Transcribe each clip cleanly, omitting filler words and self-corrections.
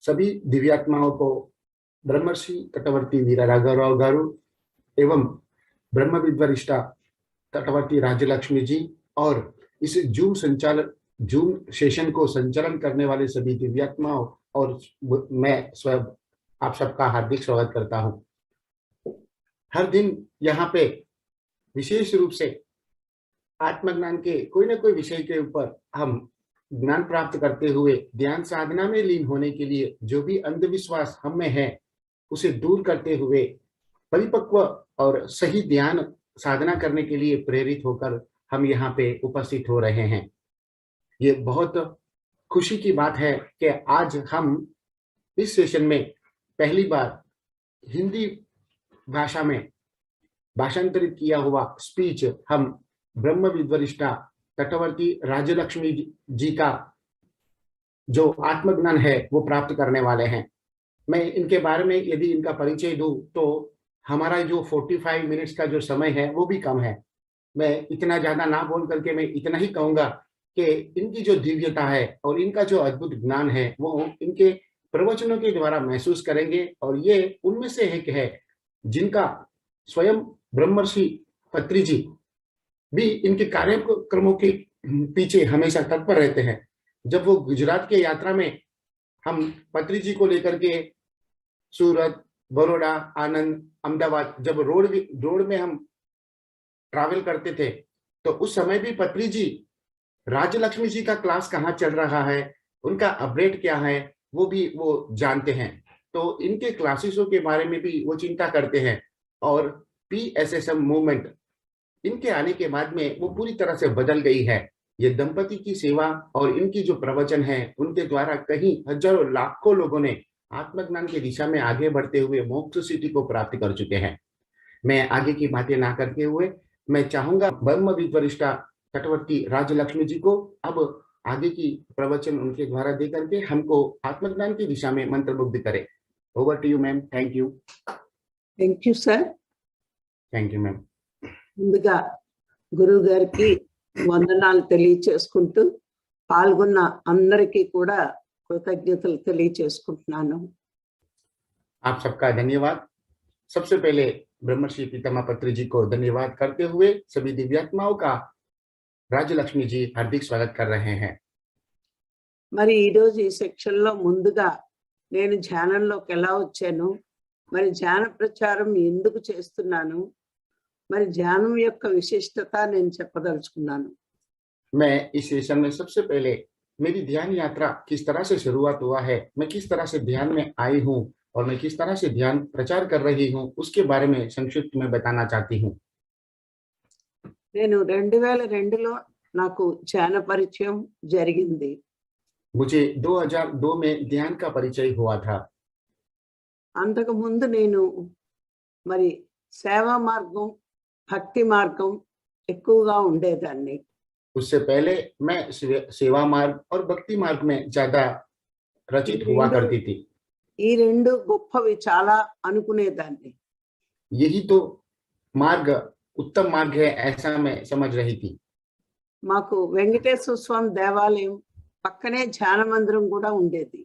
सभी दिव्यात्माओं को ब्रह्मर्षि तटवर्ती वीरा राघवराव गारू एवं ब्रह्म विद्वरिष्ठा तटवर्ती राज्यलक्ष्मी जी और इस जूम सेशन को संचालन करने वाले सभी दिव्यात्माओं और मैं स्वयं आप सबका हार्दिक स्वागत करता हूं। हर दिन यहाँ पे विशेष रूप से आत्मज्ञान के कोई ना कोई विषय के ऊपर हम ज्ञान प्राप्त करते हुए ध्यान साधना में लीन होने के लिए जो भी अंधविश्वास हम में है उसे दूर करते हुए परिपक्व और सही ध्यान साधना करने के लिए प्रेरित होकर हम यहाँ पे उपस्थित हो रहे हैं। ये बहुत खुशी की बात है कि आज हम इस सेशन में पहली बार हिंदी भाषा में भाषांतरित किया हुआ स्पीच हम ब्रह्म विद्वरिष्ठा तटवर्ती राज्यलक्ष्मी जी का जो आत्मज्ञान है वो प्राप्त करने वाले हैं। मैं इनके बारे में यदि इनका परिचय दूं तो हमारा जो 45 मिनट्स का जो समय है वो भी कम है। मैं इतना ज्यादा ना बोल करके मैं इतना ही कहूंगा कि इनकी जो दिव्यता है और इनका जो अद्भुत ज्ञान है वो इनके प्रवचनों के द्वारा महसूस करेंगे और ये उनमें से एक है जिनका स्वयं ब्रह्मर्षि पत्री जी भी इनके कार्यक्रमों के पीछे हमेशा तत्पर रहते हैं। जब वो गुजरात के यात्रा में हम पत्री जी को लेकर के सूरत, बड़ौदा, आनंद, अहमदाबाद जब रोड में हम ट्रैवल करते थे तो उस समय भी पत्री जी राज्यलक्ष्मी जी का क्लास कहाँ चल रहा है, उनका अपडेट क्या है वो भी वो जानते हैं। तो इनके क्लासेसों के बारे में भी वो चिंता करते हैं और PSSM मूवमेंट इनके आने के बाद में वो पूरी तरह से बदल गई है। ये दंपति की सेवा और इनकी जो प्रवचन है उनके द्वारा कहीं हजारों लाखों लोगों ने आत्मज्ञान की दिशा में आगे बढ़ते हुए मोक्ष सिद्धि को प्राप्त कर चुके हैं। मैं आगे की बातें ना करते हुए मैं चाहूंगा ब्रह्म विद्वरिष्ठा तटवर्ती राज्यलक्ष्मी जी को अब आगे की प्रवचन उनके द्वारा दे करके हमको आत्मज्ञान की दिशा में मंत्रमुग्ध करें। Over to you ma'am. Thank you. Thank you sir. Thank you ma'am. ముందుగా గురువు గారికి వందనాలు తెలియచేసుకుంటూ పాల్గొన్న అందరికీ కూడా కృతజ్ఞతలు తెలియచేసుకుంటున్నాను। आप सबका धन्यवाद। सबसे पहले ब्रह्मर्षि पितामह पत्री जी को धन्यवाद करते हुए सभी दिव्यात्माओं का राज्यलक्ष्मी जी हार्दिक स्वागत कर रहे हैं। మరి ఈ రోజు ఈ సెక్షన్ లో ముందుగా నేను ధ్యానంలోకి ఎలా వచ్చాను, మరి ధ్యాన ప్రచారం ఎందుకు చేస్తున్నాను, మరి ధ్యానం యొక్క విశిష్టత నేను చెప్పదలుచుకున్నాను। मैं इस सेशन में सबसे पहले मेरी ध्यान यात्रा किस तरह से शुरुआत हुआ है, मैं किस तरह से ध्यान में आई हूँ और मैं किस तरह से ध्यान प्रचार कर रही हूँ उसके बारे में संक्षिप्त में बताना चाहती हूँ। నేను 2002లో నాకు ధ్యాన పరిచయం జరిగింది। मुझे 2002 में ध्यान का परिचय हुआ था। అంతకు ముందు నేను మరి సేవా మార్గం, భక్తి మార్గం ఎక్కువగా ఉండేదాన్ని। उससे पहले मैं सेवा मार्ग और भक्ति मार्ग में ज्यादा रचित हुआ करती थी। ఈ రెండు గొప్పవి చాలా అనుకునేదాన్ని। यही तो मार्ग उत्तम मार्ग है ऐसा मैं समझ रही थी। మాకు వెంకటేశ్వర స్వామి దేవాలయం పక్కనే ధ్యాన మందిరం కూడా ఉండేది।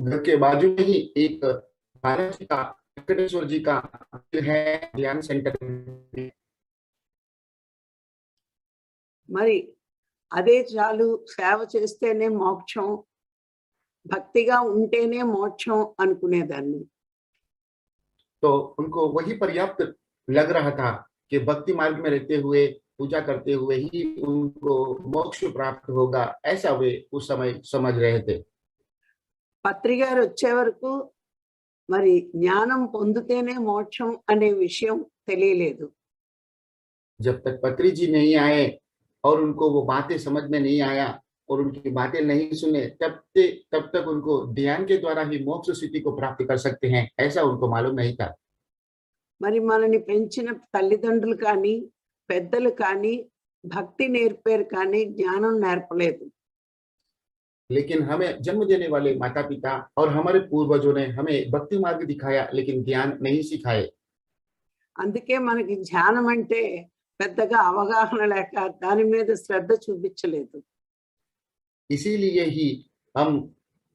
घर के बाजू में ही एक बालाजी का वेंकटेश्वर जी का है ध्यान सेंटर। మరి అదే చాలు, సేవ చేస్తేనే మోక్షం, భక్తిగా ఉంటేనే మోక్షం అనుకునేదాన్ని। तो उनको वही पर्याप्त लग रहा था कि भक्ति मार्ग में रहते हुए पूजा करते हुए ही उनको मोक्ष प्राप्त होगा, ऐसा वे उस समय समझ रहे थे। పత్రి గారు వచ్చే వరకు మరి జ్ఞానం పొందితేనే మోక్షం అనే విషయం తెలియలేదు। जब तक पत्री जी नहीं आए और उनको वो बातें समझ में नहीं आया और उनकी बातें नहीं सुने तब तक उनको ध्यान के द्वारा ही मोक्ष स्थिति को प्राप्त कर सकते हैं ऐसा उनको मालूम नहीं था। మరి మనని పెంచిన తల్లిదండ్రులు కానీ పెద్దలు కానీ భక్తి నేర్పారు కానీ జ్ఞానం నేర్పలేదు। लेकिन हमें जन्म देने वाले माता पिता और हमारे पूर्वजों ने हमें भक्ति मार्ग दिखाया लेकिन ज्ञान नहीं सिखाए। అందుకే మనకి ధ్యానం అంటే పెద్దగా అవగాహన లేక దాని మీద శ్రద్ధ చూపించలేదు। इसीलिए ही हम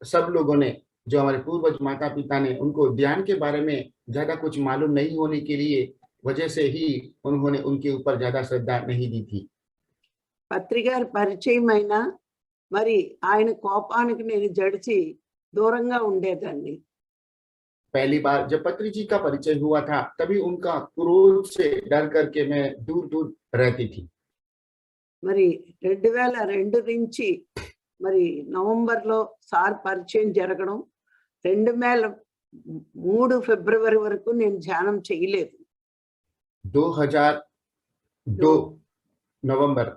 सब लोगों ने, जो हमारे पूर्वज माता पिता ने, उनको ध्यान के बारे में ज्यादा कुछ मालूम नहीं होने के लिए वजह से ही उन्होंने उनके ऊपर ज्यादा श्रद्धा नहीं दी थी। పత్రికారి పరిచయమైన మరి ఆయన కోపానికి నేను జడిచి దూరంగా ఉండేదాన్ని. पहली बार जब पत्री जी का परिचय हुआ था तभी उनका क्रोध से डर करके मैं दूर दूर रहती थी। మరి 2002 నుంచి మరి నవంబర్లో సార్ పరిచయం జరగడం, 2003 ఫిబ్రవరి వరకు నేను ధ్యానం చేయలేదు. 2002 नवंबर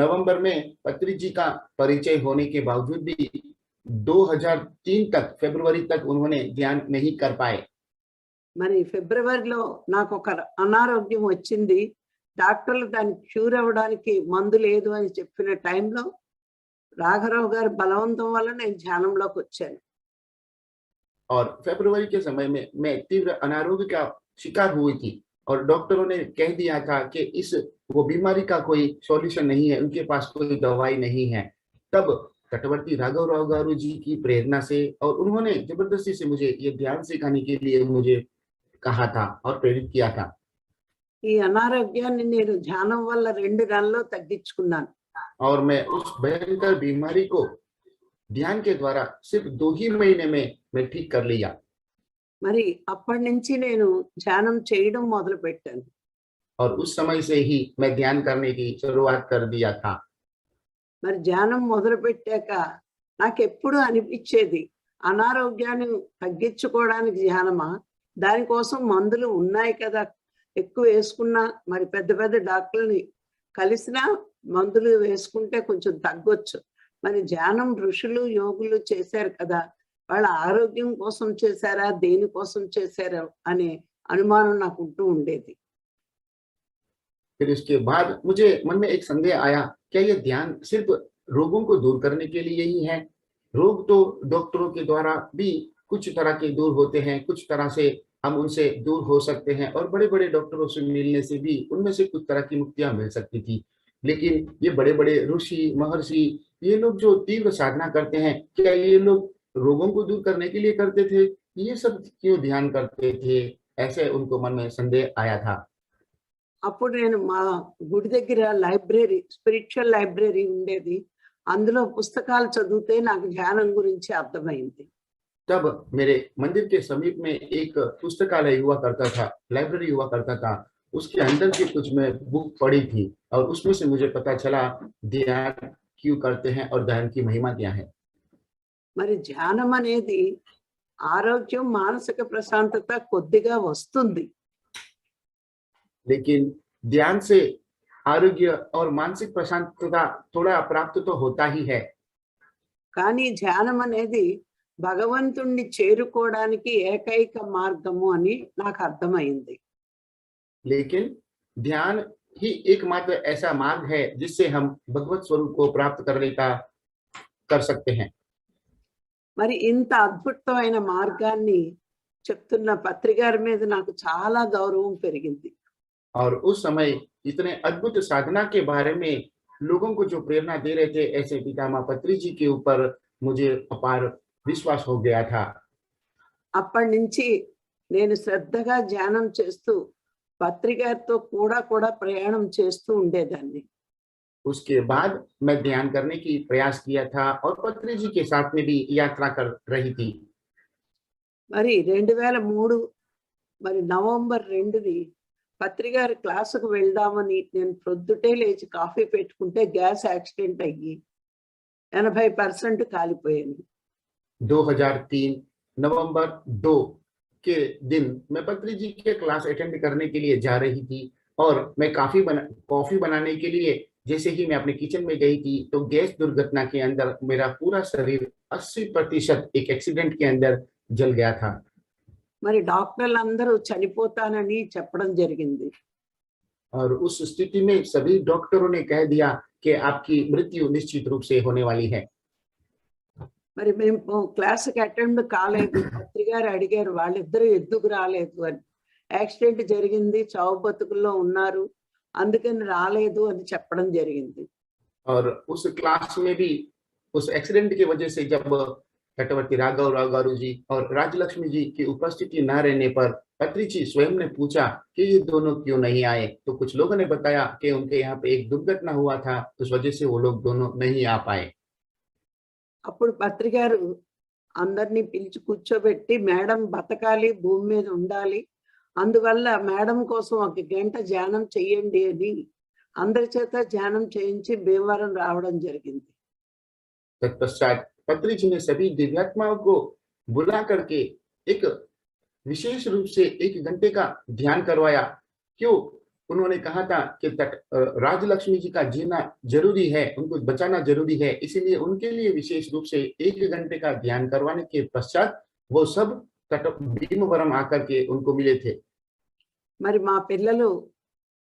नवंबर में पत्री जी का परिचय होने के बावजूद भी 2003 तक, फरवरी तक उन्होंने ध्यान नहीं कर पाए। మరి ఫిబ్రవరిలో నాకు ఒక అనారోగ్యం వచ్చింది. డాక్టర్లు దానికి క్యూర్ అవ్వడానికి మందు లేదు అని చెప్పిన టైంలో రాఘరావు గారి బలవంతం వల్ల నేను ధ్యానంలోకి వచ్చాను. और फरवरी के समय में मैं तीव्र अनारोग्य का शिकार हुई थी और डॉक्टरों ने कह दिया था कि इस वो बीमारी का कोई सॉल्यूशन नहीं है, उनके पास कोई दवाई नहीं है। तब तटवर्ती राघवराव गारू जी की प्रेरणा से और उन्होंने जबरदस्ती से मुझे ये ध्यान सिखाने के लिए मुझे कहा था और प्रेरित किया था। ఈ అనారోగ్యాన్ని నేను ధ్యానం వల్ల 2 నెలల్లో తగ్గించుకున్నాను. और मैं उस भयंकर बीमारी को ध्यान के द्वारा सिर्फ 2 ही महीने में मैं ठीक कर लिया। మరి అప్పటి నుంచి నేను ధ్యానం చేయడం మొదలు పెట్టాను. और उस समय से ही मैं ध्यान करने की शुरुआत कर दिया था। మరి ధ్యానం మొదలు పెట్టాక నాకు ఎప్పుడు అనిపించేది, అనారోగ్యాన్ని తగ్గించుకోవడానికి ధ్యానమా, దానికోసం మందులు ఉన్నాయి కదా, ఎక్కువ వేసుకున్నా మరి పెద్ద పెద్ద డాక్టర్ని కలిసినా మందులు వేసుకుంటే కొంచెం తగ్గొచ్చు, మరి ధ్యానం ఋషులు యోగులు చేశారు కదా, వాళ్ళ ఆరోగ్యం కోసం చేశారా దేనికోసం చేశారా అనే అనుమానం నాకు ఉంటూ ఉండేది. फिर उसके बाद मुझे मन में एक संदेह आया, क्या ये ध्यान सिर्फ रोगों को दूर करने के लिए ही है? रोग तो डॉक्टरों के द्वारा भी कुछ तरह के दूर होते हैं, कुछ तरह से हम उनसे दूर हो सकते हैं और बड़े बड़े डॉक्टरों से मिलने से भी उनमें से कुछ तरह की मुक्तियां मिल सकती थी। लेकिन ये बड़े बड़े ऋषि महर्षि, ये लोग जो तीव्र साधना करते हैं, क्या ये लोग रोगों को दूर करने के लिए करते थे? ये सब क्यों ध्यान करते थे? ऐसे उनको मन में संदेह आया था। అప్పుడు నేను మా గుడి దగ్గర లైబ్రరీ, స్పిరిచువల్ లైబ్రరీ ఉండేది, అందులో పుస్తకాలు చదివితే నాకు ధ్యానం గురించి అర్థమైంది. तब मेरे मंदिर के समीप में एक पुस्तकालय हुआ करता था, लाइब्रेरी हुआ करता था, उसके अंदर की कुछ मैं बुक पढ़ी थी और उसमें से मुझे पता चला ध्यान क्यों करते हैं और ध्यान की महिमा क्या है। మరి ధ్యానం అనేది ఆరోగ్యం, మానసిక ప్రశాంతత కొద్దిగా వస్తుంది. लेकिन ध्यान से आरोग्य और मानसिक प्रशांतता थोड़ा प्राप्त तो होता ही है, కానీ ధ్యానం అనేది భగవంతుణ్ణి చేరుకోవడానికి ఏకైక మార్గము అని నాకు అర్థమైంది. लेकिन ध्यान ही एकमात्र ऐसा मार्ग है जिससे हम भगवत स्वरूप को प्राप्त करने का कर सकते हैं। మరి ఇంత అద్భుతమైన మార్గాన్ని చెప్తున్న పత్రికారి మీద నాకు చాలా గౌరవం పెరిగింది. और उस समय इतने अद्भुत साधना के बारे में लोगों को जो प्रेरणा दे रहे थे, ऐसे पितामह पत्री जी के ऊपर मुझे अपार विश्वास हो गया था। అప్పటి నుంచి నేను శ్రద్ధగా ధ్యానం చేస్తూ పత్రికారితో కూడా ప్రయాణం చేస్తూ ఉండేదాన్ని. उसके बाद मैं ध्यान करने की प्रयास किया था और पत्री जी के साथ में भी यात्रा कर रही थी। మరి 2003 మరి నవంబర్ 2ని పత్రికారి క్లాసుకు వెళ్దామని నేను ప్రొద్దుటే లేచి కాఫీ పెట్టుకుంటే గ్యాస్ యాక్సిడెంట్ అయ్యి 80% కాలిపోయాను. 2003 नवंबर 2 के दिन मैं पत्री जी के क्लास अटेंड करने के लिए जा रही थी और मैं कॉफी बनाने के लिए जैसे ही मैं अपने किचन में गई थी तो गैस दुर्घटना के अंदर मेरा पूरा शरीर 80% एक एक्सीडेंट के अंदर जल गया था। మరి డాక్టర్లు అందరూ చనిపోతానని చెప్పడం జరిగింది. और उस स्थिति में सभी डॉक्टरों ने कह दिया कि आपकी मृत्यु निश्चित रूप से होने वाली है। మరి మేము క్లాస్కి అటెండ్ కాలేదు. పత్రికారి అడిగారు, వాళ్ళిద్దరూ ఎందుకు రాలేదు అని. యాక్సిడెంట్ జరిగింది, చావు బతుకుల్లో ఉన్నారు, అందుకని రాలేదు అని చెప్పడం జరిగింది. और उस क्लास में भी उस एक्सीडेंट की वजह से जब तटवर्ती राघव गारू जी और राजलक्ष्मी जी की उपस्थिति न रहने पर पत्री जी स्वयं ने पूछा कि ये दोनों क्यों नहीं आए, तो कुछ लोगों ने बताया कि उनके यहाँ पे एक दुर्घटना हुआ था, उस वजह से वो लोग दोनों नहीं आ पाए। అప్పుడు పత్రి గారు అందరినీ పిలిచి కూర్చోబెట్టి, మేడం బతకాలి, భూమి మీద ఉండాలి, అందువల్ల మేడం కోసం ఒక గంట ధ్యానం చెయ్యండి అని అందరి చేత ధ్యానం చేయించి భీమవరం రావడం జరిగింది. तत्पश्चात पत्री जी ने सभी दिव्यात्माओं को बुला करके एक विशेष रूप से 1 घंटे का ध्यान करवाया। क्यों? उन्होंने कहा था कि राजलक्ष्मी जी का जीना जरूरी है, उनको बचाना जरूरी है, इसीलिए उनके लिए विशेष रूप से 1 घंटे का ध्यान करवाने के पश्चात वो सब भीमवरम आकर के उनको मिले थे। మరి మా పిల్లలు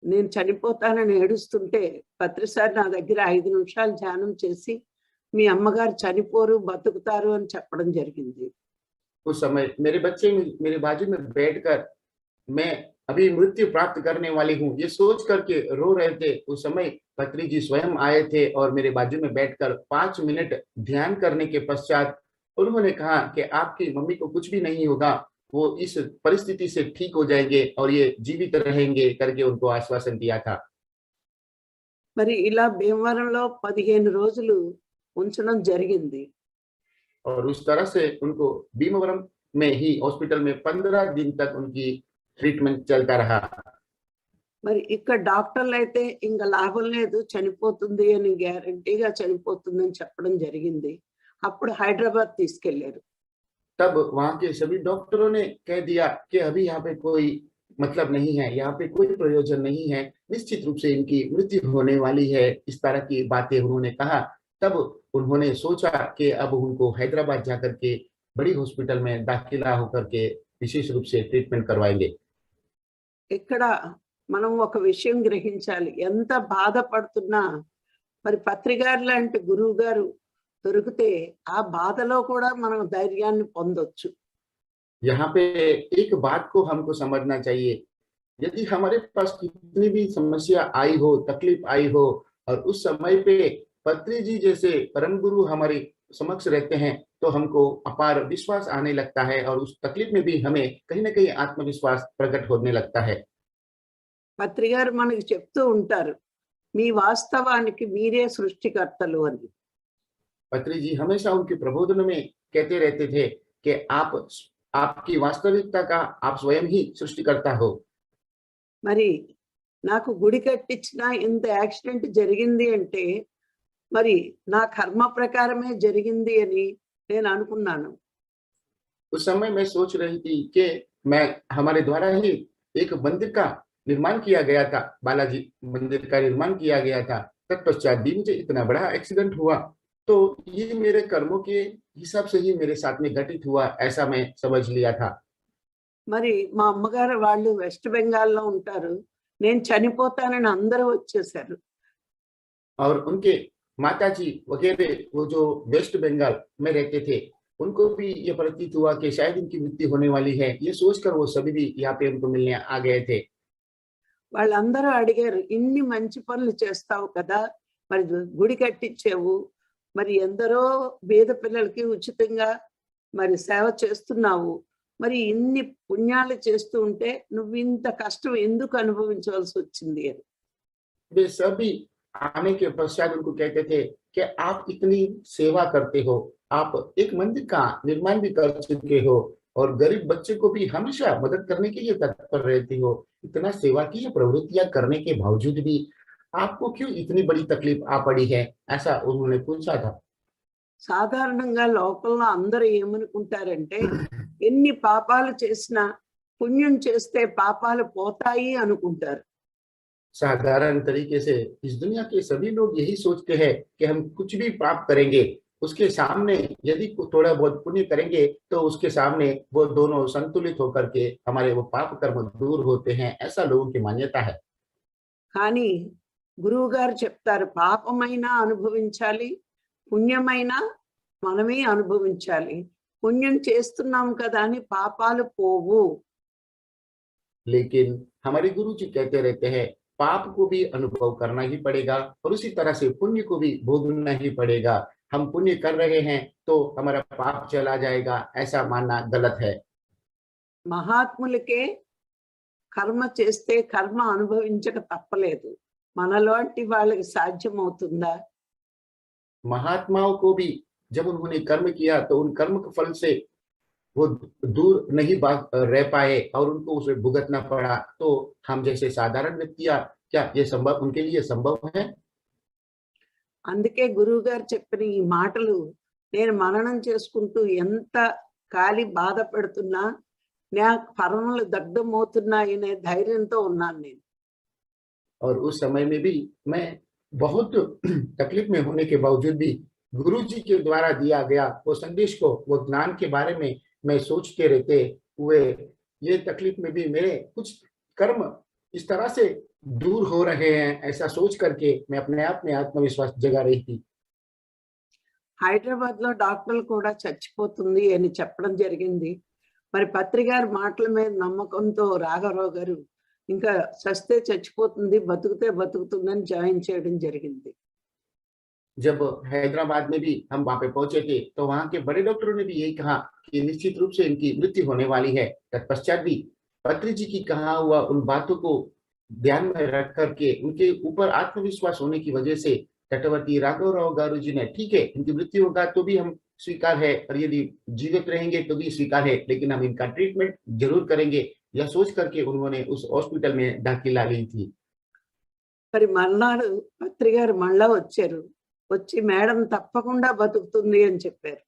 నేను చనిపోతానని ఏడుస్తుంటే పత్రి సార్ నా దగ్గర 5 నిమిషాలు ధ్యానం చేసి మీ అమ్మగారు చనిపోరు, బతుకుతారు అని చెప్పడం జరిగింది. उस समय मेरे बच्चे मेरे बाजू में बैठकर मैं अभी मृत्यु प्राप्त करने वाली हूँ ये सोच करके रो रहे थे। उस समय पत्री जी स्वयं आए थे और मेरे बाजू में बैठकर 5 मिनट ध्यान करने के पश्चात उन्होंने कहा कि आपकी मम्मी को कुछ भी नहीं होगा, वो इस परिस्थिति से ठीक हो जाएंगे और ये जीवित रहेंगे करके उनको आश्वासन दिया था। మరి ఇలా భీమవరంలో 15 రోజులు ఉంచడం జరిగింది. और उस तरह से उनको भीमवरम में ही हॉस्पिटल में 15 दिन तक उनकी ट्रीटमेंट चलता रहा। మరి ఇక్కడ డాక్టర్లు అయితే ఇంకా లాభం లేదు, చనిపోతుంది అని గ్యారంటీగా చనిపోతుందని చెప్పడం జరిగింది. అప్పుడు హైదరాబాద్ తీసుకెళ్లారు. तब वहां के सभी डॉक्टरों ने कह दिया कि अभी यहाँ पे कोई मतलब नहीं है, यहाँ पे कोई प्रयोजन नहीं है, निश्चित रूप से इनकी मृत्यु होने वाली है, इस तरह की बातें उन्होंने कहा। तब उन्होंने सोचा कि अब उनको हैदराबाद जाकर के बड़ी हॉस्पिटल में दाखिला होकर के विशेष रूप से ट्रीटमेंट करवाएंगे। ఇక్కడ మనం ఒక విషయం గ్రహించాలి, ఎంత బాధపడుతున్నా మరి పత్రిగారు లాంటి గురువు గారు దొరికితే ఆ బాధలో కూడా మనం ధైర్యాన్ని పొందొచ్చు. यहाँ पे एक बात को हमको समझना चाहिए, यदि हमारे पास कितनी भी समस्या आई हो, तकलीफ आई हो, और उस समय पे पत्री जी जैसे परम गुरु हमारे समक्ष रहते हैं, तो हमको अपार विश्वास आने लगता है और उस तकलीफ में भी हमें कहीं ना कहीं आत्मविश्वास प्रकट होने लगता है। పత్రిగారు మనకి చెప్తూ ఉంటారు, మీ వాస్తవానికి మీరే సృష్టికర్తలు అని. पत्री जी हमेशा उनके प्रबोधन में कहते रहते थे कि आपकी वास्तविकता का आप स्वयं ही सृष्टिकर्ता हो। మరి నాకు గుడి కట్టించిన ఇంత యాక్సిడెంట్ జరిగింది అంటే మరి నా కర్మ ప్రకారమే జరిగింది అని నేను అనుకున్నాను. उस समय मैं सोच रही थी कि मैं हमारे द्वारा ही एक मंदिर का निर्माण किया गया था, बालाजी मंदिर का निर्माण किया गया था। तत्पश्चात भी मुझे इतना बड़ा एक्सीडेंट हुआ, तो ये मेरे कर्मों के हिसाब से ही मेरे साथ में घटित हुआ, ऐसा मैं समझ लिया था। మరి మా అమ్మగారు వాళ్ళు వెస్ట్ బెంగాల్లో ఉంటారు, నేను చనిపోతానని అందరూ వచ్చేసారు. और उनके माता जी वगैरह वो जो वेस्ट बंगाल में रहते थे, उनको भी ये प्रतीत हुआ कि शायद इनकी मृत्यु होने वाली है, ये सोचकर वो सभी भी यहाँ पे उनको मिलने आ गए थे। వాళ్ళందరూ అడిగారు, ఇన్ని మంచి పనులు చేస్తావు కదా, మరి గుడి కట్టించావు, మరి ఎందరో పేద పిల్లలకి ఉచితంగా మరి సేవ చేస్తున్నావు, మరి ఇన్ని పుణ్యాలు చేస్తూ ఉంటే నువ్వు ఇంత కష్టం ఎందుకు అనుభవించవలసి వచ్చింది అని. वे सभी आने के पश्चात उनको कहते थे कि आप इतनी सेवा करते हो, आप एक मंदिर का निर्माण भी कर चुके हो और गरीब बच्चे को भी हमेशा मदद करने के लिए तत्पर रहती हो, इतना सेवा की प्रवृत्तियां करने के बावजूद भी आपको क्यों इतनी बड़ी तकलीफ आ पड़ी है, ऐसा उन्होंने पूछा था। సాధారణంగా లోకంలో అందరూ ఏమనుకుంటారంటే ఎన్ని పాపాలు చేసినా పుణ్యం చేస్తే పాపాలు పోతాయి అనుకుంటారు. साधारण तरीके से इस दुनिया के सभी लोग यही सोचते हैं कि हम कुछ भी पाप करेंगे, उसके सामने यदि थोड़ा बहुत पुण्य करेंगे तो उसके सामने वो दोनों संतुलित होकर के हमारे वो पाप कर्म दूर होते हैं, ऐसा लोगों की मान्यता है। కానీ గురువు గారు చెప్తారు, పాపమైనా అనుభవించాలి, పుణ్యమైనా మనమే అనుభవించాలి. పుణ్యం చేస్తున్నాం కదా అని పాపాలు పోవు. लेकिन हमारे गुरु जी कहते रहते हैं पाप को भी अनुभव करना ही पड़ेगा और उसी तरह से पुण्य को भी भोगना ही पड़ेगा। हम पुण्य कर रहे हैं तो हमारा पाप चला जाएगा, ऐसा मानना गलत है। మహాత్ములకే కర్మ చేస్తే కర్మ అనుభవించక తప్పలేదు, మనలాంటి వాళ్ళకి సాధ్యమవుతుందా? महात्माओं को भी जब उन्होंने कर्म किया तो उन कर्म के फल से वो दूर नहीं रह पाए और उनको उसे भुगतना पड़ा। तो हम जैसे साधारण व्यक्तियां, क्या ये संभव, उनके लिए संभव है? అందుకే గురువు గారు చెప్పిన ఈ మాటలు నేను మననం చేసుకుంటూ ఎంత కాలి బాధపడుతున్నా నా పరములు దగ్ధమవుతున్నాయి అనే ధైర్యంతో ఉన్నాను నేను। और उस समय में भी मैं बहुत तकलीफ में होने के बावजूद भी गुरु जी के द्वारा दिया गया वो संदेश को, वो ज्ञान के बारे में मैं सोचते रहते हुए, ये तकलीफ में भी मेरे कुछ कर्म इस तरह से दूर हो रहे हैं, ऐसा सोच करके मैं अपने आप में आत्मविश्वास जगा रही थी। హైదరాబాద్ లో డాక్టర్లు కూడా చచ్చిపోతుంది అని చెప్పడం జరిగింది। మరి పత్రి గారి మాటల మీద నమ్మకంతో రాఘవరావు గారు ఇంకా చస్తే చచ్చిపోతుంది, బతుకుతే బతుకుతుందని జాయిన్ చేయడం జరిగింది। जब हैदराबाद में भी हम वहां पे पहुंचे थे तो वहां के बड़े डॉक्टरों ने भी यही कहा कि निश्चित रूप से इनकी मृत्यु होने वाली है। तत्पश्चात भी पत्री जी की कहा हुआ उन बातों को ध्यान में रख करके उनके ऊपर आत्मविश्वास होने की वजह से तटवर्ती राघवराव गारू जी ने, ठीक है इनकी मृत्यु होगा तो भी हम स्वीकार है, और यदि जीवित रहेंगे तो भी स्वीकार है, लेकिन हम इनका ट्रीटमेंट जरूर करेंगे, यह सोच करके उन्होंने उस हॉस्पिटल में दाखिला ली थी। మరి మర్నాడు పత్రి గారు మళ్ళా వచ్చారు, వచ్చి మేడం తప్పకుండా బతుకుతుంది అని చెప్పారు।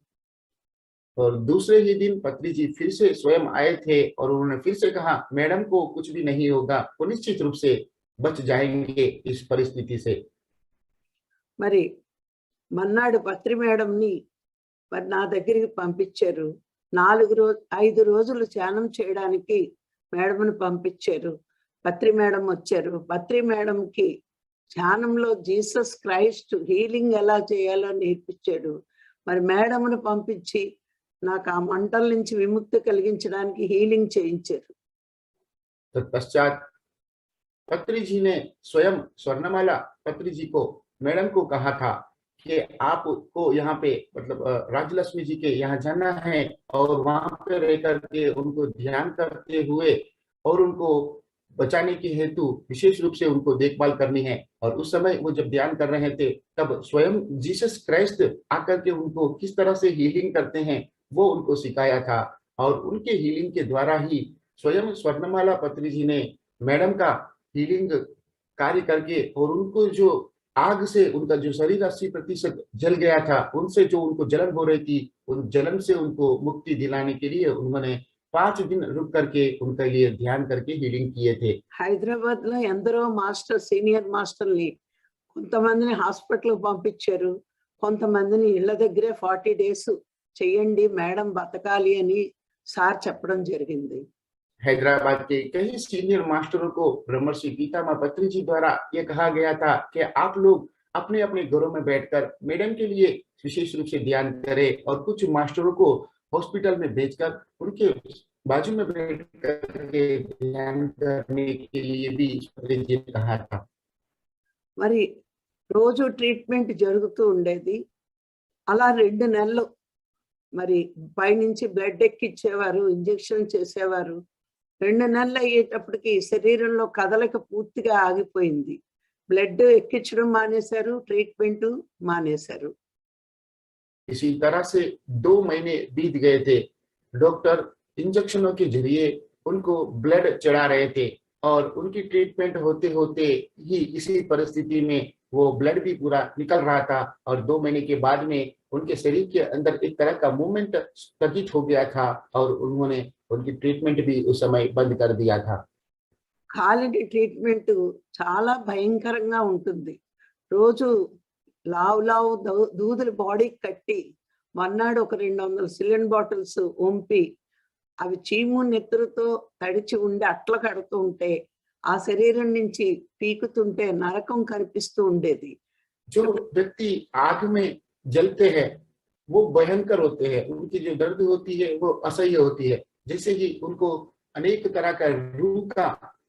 और दूसरे ही दिन पत्री जी फिर से स्वयं आए थे और उन्होंने फिर से कहा मैडम को कुछ भी नहीं होगा, वो निश्चित रूप से बच जाएंगे इस परिस्थिति से। మరి మర్నాడు పత్రి మేడంని మరి నా దగ్గరికి పంపించారు। 5 రోజులు ధ్యానం చేయడానికి మేడంని పంపించారు। పత్రి మేడం వచ్చారు। పత్రి మేడంకి ధ్యానంలో జీసస్ క్రైస్ట్ హీలింగ్ ఎలా చేయాలో నేర్పించాడు। మరి మేడంను పంపించి నాకు ఆ మంటల నుంచి విముక్తి కలిగించడానికి హీలింగ్ చేయించారు। तत्पश्चात पत्री जी ने स्वयं स्वर्णमाला पत्री जी को, मैडम को कहा था कि आपको यहाँ पे मतलब राजलक्ष्मी जी के यहाँ जाना है और वहां पे रह करके उनको ध्यान करते हुए और उनको बचाने के हेतु विशेष रूप से उनको देखभाल करनी है। और उस समय वो जब ध्यान कर रहे थे तब स्वयं जीसस क्राइस्ट आकर के उनको किस तरह से हीलिंग करते हैं वो उनको सिखाया था। और उनके हीलिंग के द्वारा ही स्वयं स्वर्णमाला पत्री जी ने मैडम का हीलिंग कार्य करके और उनको जो आग से उनका जो शरीर 80% जल गया था, उनसे जो उनको जलन हो रही थी, उन जलन से उनको मुक्ति दिलाने के लिए उन्होंने 5 दिन रुक करके उनके लिए ध्यान करके हीलिंग किए थे। హైదరాబాద్ లో ఎందరో మాస్టర్ సీనియర్ మాస్టర్ని కొంతమందిని హాస్పిటల్ పంపించారు, కొంతమందిని ఇళ్ల దగ్గరే 40 days చెయ్యండి మేడం బతకాలి అని సార్ చెప్పడం జరిగింది। हैदराबाद के कई सीनियर मास्टरों को ब्रह्मर्षि पीतामह पत्री जी द्वारा यह कहा गया था कि आप लोग अपने अपने घरों में बैठकर मैडम के लिए विशेष रूप से ध्यान करें, और कुछ मास्टरों को हॉस्पिटल में भेजकर उनके बाजू में बैठ करके ध्यान करने के लिए भी पत्री जी ने कहा था। మరి రోజు ట్రీట్మెంట్ జరుగుతూ ఉండేది। అలా 2 నెలలు మరి పైనుంచి బ్లడ్ ఎక్కించేవారు, ఇంజెక్షన్ చేసేవారు। 2 నెలలు అయ్యేటప్పటికి శరీరంలో కదలిక పూర్తిగా ఆగిపోయింది। బ్లడ్ ఎక్కించడం మానేశారు, ట్రీట్మెంట్ మానేశారు। इसी तरह से 2 महीने बीत गए थे। डॉक्टर इंजेक्शनों के जरिए उनको ब्लड चढ़ा रहे थे और उनकी ट्रीटमेंट होते होते ही इसी परिस्थिति में वो ब्लड भी पूरा निकल रहा था और 2 महीने के बाद में उनके शरीर के अंदर एक तरह का मूवमेंट स्थगित हो गया था और उन्होंने उनकी ट्रीटमेंट भी उस समय बंद कर दिया था। కాలికి ట్రీట్మెంట్ చాలా భయంకరంగా ఉంటుంది। రోజు లావు దూదులు బాడీకి కట్టి మన్నాడు ఒక 200 సిలిండర్ బాటిల్స్ వంపి అవి చీము నెత్తురుతో తడిచి ఉండి అట్ల కడుతూ ఉంటే ఆ శరీరం నుంచి పీకుతుంటే నరకం కనిపిస్తూ ఉండేది। जो व्यक्ति आग में जलते हैं वो भयंकर होते हैं, उनकी जो दर्द होती है वो असह्य होती है। जैसे ही उनको अनेक तरह का रूह का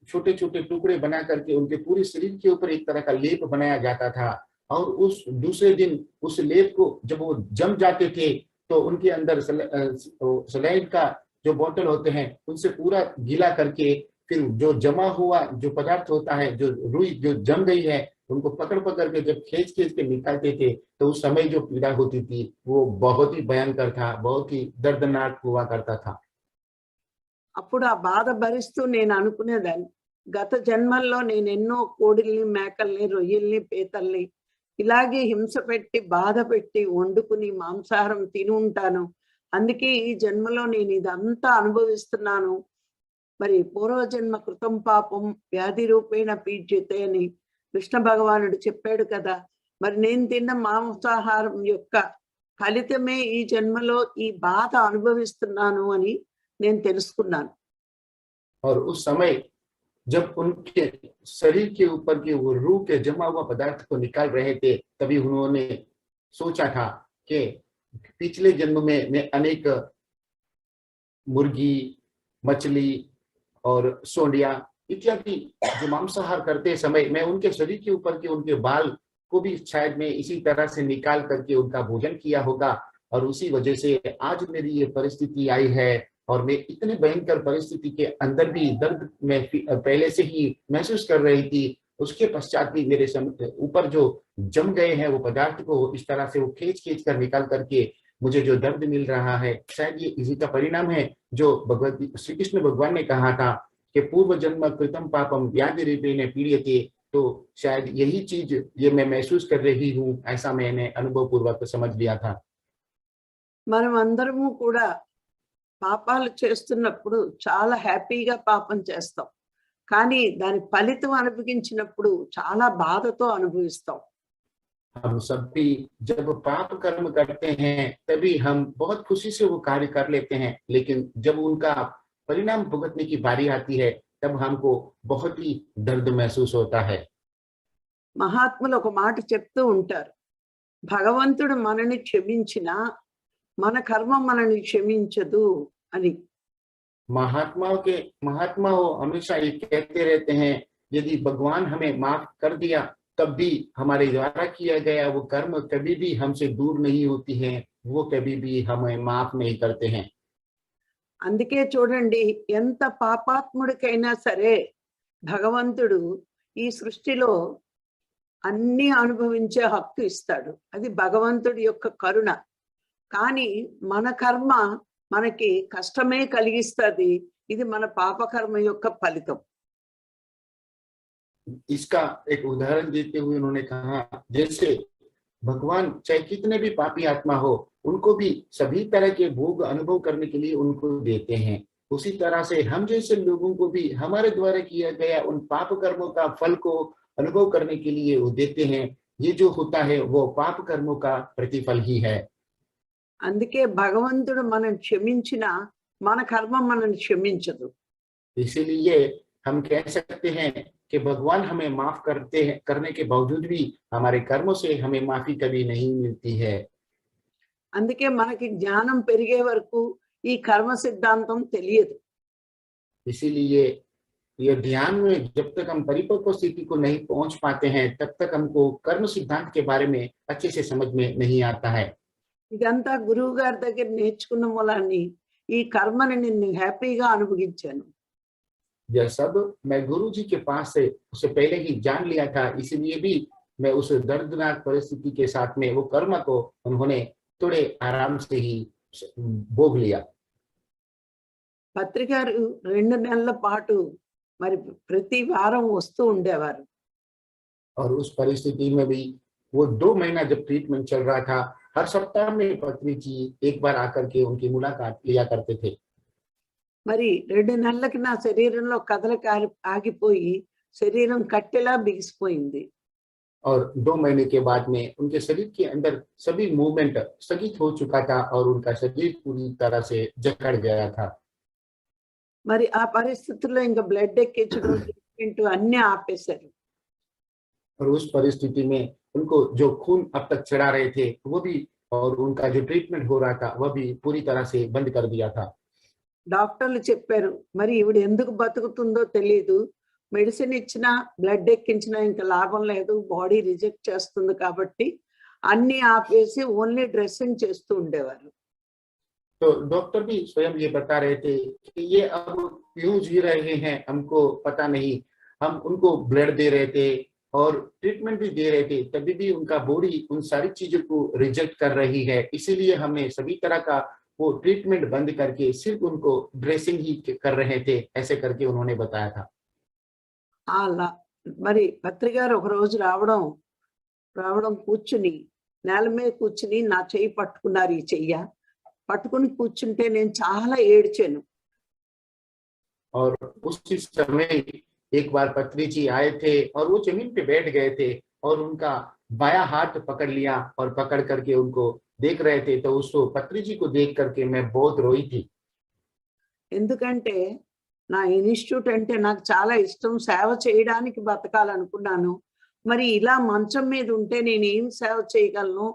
छोटे छोटे टुकड़े बना करके उनके पूरे शरीर के ऊपर एक तरह का लेप बनाया जाता था, और उस दूसरे दिन उस लेप को जब वो जम जाते थे तो उनके अंदर सलाइन का जो बोतल होते हैं उनसे पूरा गीला करके फिर जो जमा हुआ जो पदार्थ होता है, जो रुई जो जम गई है, उनको पकड़ पकड़ के जब खींच खींच के निकालते थे तो उस समय जो पीड़ा होती थी वो बहुत ही भयंकर था, बहुत ही दर्दनाक हुआ करता था। అప్పుడు ఆ బాధ భరిస్తూ నేను అనుకునేదాన్ని, గత జన్మల్లో నేను ఎన్నో కోడిల్ని, మేకల్ని, రొయ్యల్ని, పీతల్ని ఇలాగే హింస పెట్టి, బాధ పెట్టి వండుకుని మాంసాహారం తిని ఉంటాను. అందుకే ఈ జన్మలో నేను ఇదంతా అనుభవిస్తున్నాను. మరి పూర్వజన్మ కృతం పాపం వ్యాధి రూపేణ పీడ్యతే అని కృష్ణ భగవానుడు చెప్పాడు కదా. మరి నేను తిన్న మాంసాహారం యొక్క ఫలితమే ఈ జన్మలో ఈ బాధ అనుభవిస్తున్నాను అని నేను తెలుసుకున్నాను. और उस समय जब उनके शरीर के ऊपर के वो रूह के जमा हुआ पदार्थ को निकाल रहे थे, तभी उन्होंने सोचा था कि पिछले जन्म में मैं अनेक मुर्गी, मछली और सोंडिया इत्यादि जो मांसाहार करते समय मैं उनके शरीर के ऊपर के उनके बाल को भी शायद मैं इसी तरह से निकाल करके उनका भोजन किया होगा, और उसी वजह से आज मेरी ये परिस्थिति आई है। और मैं इतने भयंकर परिस्थिति के अंदर भी दर्द में पहले से ही महसूस कर रही थी, उसके पश्चात भी मेरे ऊपर जो जम गए हैं वो पदार्थ को इस तरह से वो खींच खींच कर निकाल करके मुझे जो दर्द मिल रहा है, शायद ये इसी का परिणाम है जो भगवत श्री कृष्ण भगवान ने कहा था कि पूर्व जन्म कृतम पापम व्याधि रूपेण पीड्यते। तो शायद यही चीज ये मैं महसूस कर रही हूँ, ऐसा मैंने अनुभव पूर्वक समझ लिया था। మనం అందరము కూడా పాపాలు చేస్తున్నప్పుడు చాలా హ్యాపీగా పాపం చేస్తాం, కానీ దాని ఫలితం అనుభవించినప్పుడు చాలా బాధతో అనుభవిస్తాం. हम सब भी जब पाप कर्म करते हैं तभी हम बहुत खुशी से वो कार्य कर लेते हैं, लेकिन जब उनका परिणाम भुगतने की बारी आती है तब हमको बहुत ही दर्द महसूस होता है। మహాత్ములు ఒక మాట చెప్తూ ఉంటారు, భగవంతుడు మనని క్షమించినా మన కర్మ మనని క్షమించదు అని. महात्मा हो हमेशा ये कहते रहते हैं, यदि भगवान हमें माफ कर दिया तब भी हमारे द्वारा किया गया वो कर्म कभी भी हमसे दूर नहीं होती है, वो कभी भी हमें माफ नहीं करते हैं। అందుకే చూడండి, ఎంత పాపాత్ముడికైనా సరే భగవంతుడు ఈ సృష్టిలో అన్ని అనుభవించే హక్కు ఇస్తాడు. అది భగవంతుడి యొక్క కరుణ. కానీ మన కర్మ మనకి కష్టమే కలిగిస్తుంది. ఇది మన పాపకర్మ యొక్క ఫలితం. इसका एक उदाहरण देते हुए उन्होंने कहा, जैसे भगवान चाहे कितने भी पापी आत्मा हो उनको भी सभी तरह के भोग अनुभव करने के लिए उनको देते हैं, उसी तरह से हम जैसे लोगों को भी हमारे द्वारा किया गया उन पाप कर्मों का फल को अनुभव करने के लिए वो देते हैं। ये जो होता है वो पाप कर्मों का प्रतिफल ही है। అందుకే భగవంతుడు మనం క్షమించిన మన కర్మ మనల్ని క్షమించదు. इसीलिए हम कह सकते हैं कि भगवान हमें माफ करते हैं, करने के बावजूद भी हमारे कर्मों से हमें माफी कभी नहीं मिलती है। అందుకే మనకి జ్ఞానం పెరిగే వరకు ఈ కర్మ సిద్ధాంతం తెలియదు. इसीलिए ये ध्यान में जब तक हम परिपक्व स्थिति को नहीं पहुंच पाते हैं तब तक हमको कर्म सिद्धांत के बारे में अच्छे से समझ में नहीं आता है। ఇదంతా గురువు గారి దగ్గర నేర్చుకున్న మూలాన్ని ఈ కర్మని నేను హ్యాపీగా అనుభవించాను. यह सब मैं गुरु जी के पास से उससे पहले ही जान लिया था, इसलिए भी मैं उस दर्दनाक परिस्थिति के साथ में वो कर्म को उन्होंने थोड़े आराम से ही भोग लिया। పత్రిక 2 నెలల పాటు మరి ప్రతి వారం వస్తూ ఉండేవారు. और उस परिस्थिति में भी वो 2 महीना जब ट्रीटमेंट चल रहा था, हर सप्ताह में पत्नी जी एक बार आकर के उनकी मुलाकात लिया करते थे। మరి 2 నెలలకి నా శరీరంలో కదలిక ఆగిపోయి శరీరం కట్టెలా బిగిసిపోయింది. और 2 महीने के बाद में उनके शरीर के अंदर सभी मूवमेंट स्थगित हो चुका था और उनका शरीर पूरी तरह से जकड़ गया था। మరి ఆ పరిస్థితుల్లో ఇంకా బ్లడ్ ఎక్కించడం, ట్రీట్మెంట్ అన్ని ఆపేశారు. और उस परिस्थिति में उनको जो खून अब तक चढ़ा रहे थे वो भी, और उनका जो ट्रीटमेंट हो रहा था वह भी पूरी तरह से बंद कर दिया था। డాక్టర్లు చెప్పారు, మరి ఈవిడ ఎందుకు బతుకుతుందో తెలియదు, మెడిసిన్ ఇచ్చినా బ్లడ్ ఎక్కించినా ఇంకా లాభం లేదు, బాడీ రిజెక్ట్ చేస్తుంది కాబట్టి అన్ని ఆపేసి ఓన్లీ డ్రెస్సింగ్ చేస్తూ ఉండేవారు. तो डॉक्टर भी स्वयं ये बता रहे थे कि ये अब क्यों जी रहे हैं हमको पता नहीं। हम उनको ब्लड दे रहे थे और ट्रीटमेंट भी दे रहे थे, तभी भी उनका बॉडी उन सारी चीजों को रिजेक्ट कर रही है। इसीलिए हमने सभी तरह का वो ट्रीटमेंट बंद करके सिर्फ उनको ड्रेसिंग ही कर रहे थे, ऐसे करके उन्होंने बताया था। అలా మరి పత్రి గారు ఒక రోజు రావడం కూర్చుని నేల మీద కూర్చుని నా చెయ్యి పట్టుకున్నారు. ఈ చెయ్య పట్టుకుని కూర్చుంటే నేను చాలా ఏడ్చాను. और उसी समय एक बार पत्री जी आए थे और वो जमीन पे बैठ गए थे और उनका बायां हाथ पकड़ लिया और पकड़ करके उनको देख रहे थे। तो उसको पत्री जी को देख करके मैं बहुत रोई थी। ఎందుకంటే నా ఇన్స్టిట్యూట్ అంటే నాకు చాలా ఇష్టం, సేవ చేయడానికి బతకాలనుకున్నాను. మరి ఇలా మంచం మీద ఉంటే నేను ఏం సేవ చేయగలను,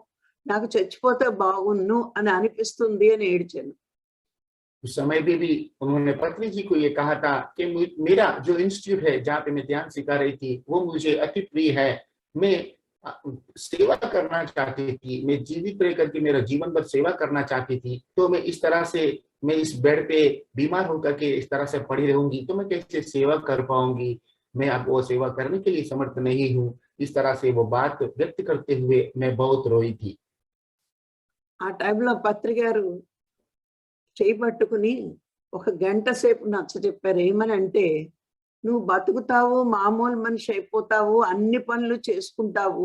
నాకు చచ్చిపోతే బాగున్ను అని అనిపిస్తుంది అని ఏడ్చాను. उस समय भी उन्होंने पत्नी जी को ये कहा था कि मेरा जो इंस्टीट्यूट है जहाँ पे मैं ध्यान सिखा रही थी वो मुझे अति प्रिय है। मैं सेवा करना चाहती थी, मैं जीवित रह करके मेरा जीवन भर सेवा करना चाहती थी। तो मैं इस तरह से मैं इस बेड पे बीमार होकर के इस तरह से पड़ी रहूंगी तो मैं कैसे सेवा कर पाऊंगी, मैं अब वो सेवा करने के लिए समर्थ नहीं हूँ। इस तरह से वो बात व्यक्त करते हुए मैं बहुत रोई थी। ఆ టైంలో పత్రి గారు చేయి పట్టుకుని ఒక గంట సేపు నచ్చజెప్పారు. ఏమని అంటే, నువ్వు బతుకుతావు, మామూలు మనిషి అయిపోతావు, అన్ని పనులు చేసుకుంటావు,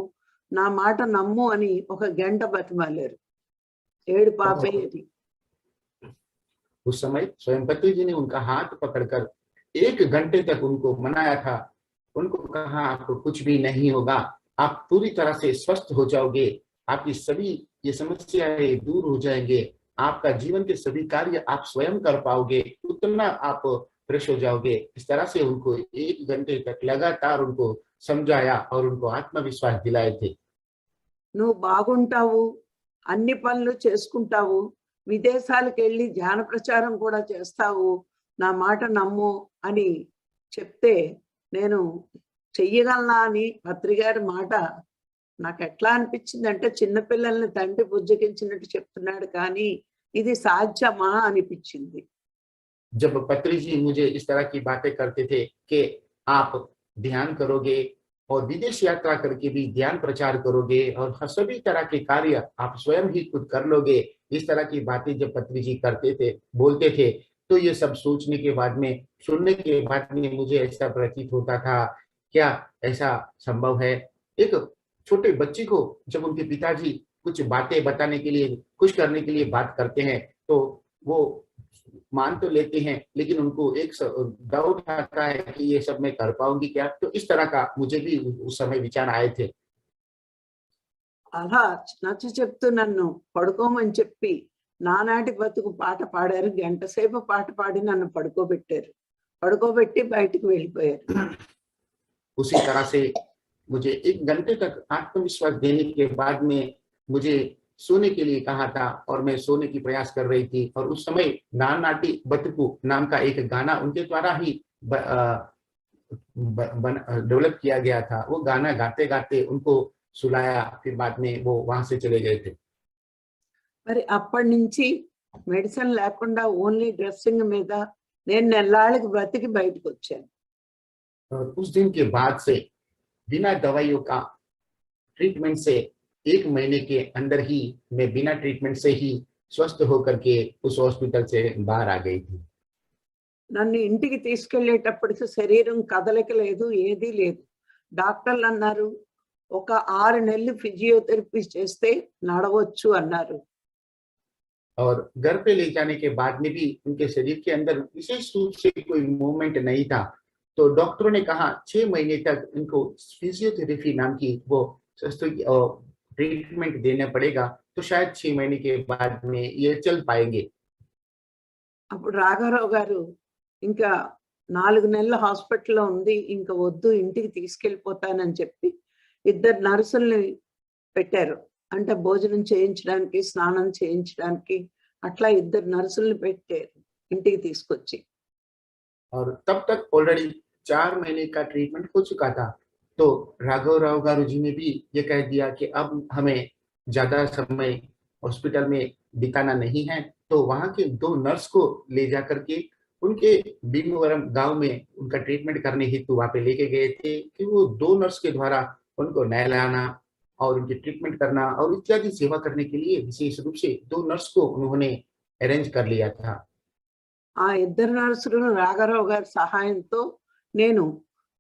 నా మాట నమ్ము అని ఒక గంట బతిమాలారు. ఏడు పాపేది. उस समय स्वयं पति जी ने उनका हाथ पकड़कर 1 घंटे तक उनको मनाया था। उनको कहा आपको कुछ भी नहीं होगा, आप पूरी तरह से स्वस्थ हो जाओगे, आपकी सभी ये समस्याएं दूर हो जाएंगे, आपका जीवन के सभी कार्य आप स्वयं कर पाओगे, उतना आप फ्रेश हो जाओगे। इस तरह से उनको 1 घंटे तक लगातार उनको समझाया और उनको आत्मविश्वास दिलाए थे। నువ్వు బాగుంటావు, అన్ని పనులు చేసుకుంటావు, విదేశాలకు వెళ్ళి ధ్యాన ప్రచారం కూడా చేస్తావు, నా మాట నమ్ము అని చెప్తే నేను చెయ్యగలనా అని పత్రి గారి మాట నాకు ఎట్లా అనిపించింది అంటే, చిన్నపిల్లల్ని తండ్రి బుజ్జగించినట్టు చెప్తున్నాడు కానీ ఇది సాధ్యమా అనిపించింది. जब पत्री जी मुझे इस तरह की बातें करते थे कि आप ध्यान करोगे और विदेश यात्रा करके भी ध्यान प्रचार करोगे और सभी तरह के कार्य आप स्वयं ही खुद कर लोगे, इस तरह की बातें जब पत्री जी करते थे, बोलते थे, तो ये सब सोचने के बाद में, सुनने के बाद में मुझे ऐसा प्रतीत होता था, क्या ऐसा संभव है? एक छोटे बच्चे को जब उनके पिताजी कुछ बातें बताने के लिए, खुश करने के लिए बात करते हैं तो वो मान तो लेते हैं, लेकिन उनको एक डाउट आता है कि ये सब मैं कर पाऊंगी क्या? तो इस तरह का मुझे भी उस समय विचार आए थे। అలా నచ్చ చెప్తూ నన్ను పడుకోమని చెప్పి నానాటి బతుకు పాట పాడారు. గంట సేపు పాట పాడి నన్ను పడుకోబెట్టారు. పడుకోబెట్టి బయటికి వెళ్ళిపోయారు. उसी तरह से मुझे 1 घंटे तक आत्मविश्वास देने के बाद में मुझे सोने के लिए कहा था और मैं सोने की प्रयास कर रही थी। और उस समय नानाटी बतकू नाम का एक गाना उनके द्वारा ही डेवलप किया गया था। वो गाना गाते गाते उनको सुलाया, फिर बाद में वो वहां से चले गए थे। మరి అప్పటి నుంచి మెడిసిన్ లేకుండా ఓన్లీ డ్రెస్సింగ్ మీద నేను నెల్లాళ్ళకి బ్రతికి బయటకు వచ్చాను. और उस दिन के बाद से बिना दवाइयों का ट्रीटमेंट से 1 महीने के अंदर ही मैं बिना ट्रीटमेंट से ही स्वस्थ होकर के उस हॉस्पिटल से बाहर आ गई थी। నన్ను ఇంటికి తీసుకెళ్లేటప్పటికి శరీరం కదలిక లేదు, ఏదీ లేదు. డాక్టర్లు అన్నారు ఒక 6 నెలలు ఫిజియోథెరపీ చేస్తే నడవచ్చు అన్నారు. और घर पे ले जाने के बाद में भी उनके शरीर के अंदर विशेष रूप से कोई मूवमेंट नहीं था। तो डॉक्टरों ने कहा 6 महीने तक इनको फिजियोथेरेपी नाम की वो ट्रीटमेंट देना पड़ेगा, तो शायद 6 महीने के बाद में ये चल पाएंगे। అప్పుడు రాఘవరావు గారు ఇంకా 4 నెలల హాస్పిటల్లో ఉంది, ఇంకా వద్దు ఇంటికి తీసుకెళ్ళిపోతానని చెప్పి 2 నర్సుల్ని పెట్టారు. అంటే భోజనం చేయించడానికి, స్నానం చేయించడానికి అట్లా 2 నర్సుల్ని పెట్టారు ఇంటికి తీసుకొచ్చి. और तब तक ऑलरेडी 4 महीने का ट्रीटमेंट हो चुका था। तो राघव राव गारू जी ने भी ये कह दिया कि अब हमें ज्यादा समय हॉस्पिटल में बिताना नहीं है। तो वहां के 2 नर्स को ले जा करके उनके भीमवरम गांव में उनका ट्रीटमेंट करने हेतु वहां पे लेके गए थे कि वो 2 नर्स के द्वारा उनको नहलाना और उनकी ट्रीटमेंट करना और इत्यादि सेवा करने के लिए विशेष रूप से 2 नर्स को उन्होंने अरेंज कर लिया था। ఆ ఇద్దరు నర్సులు రాఘరావు గారి సహాయంతో నేను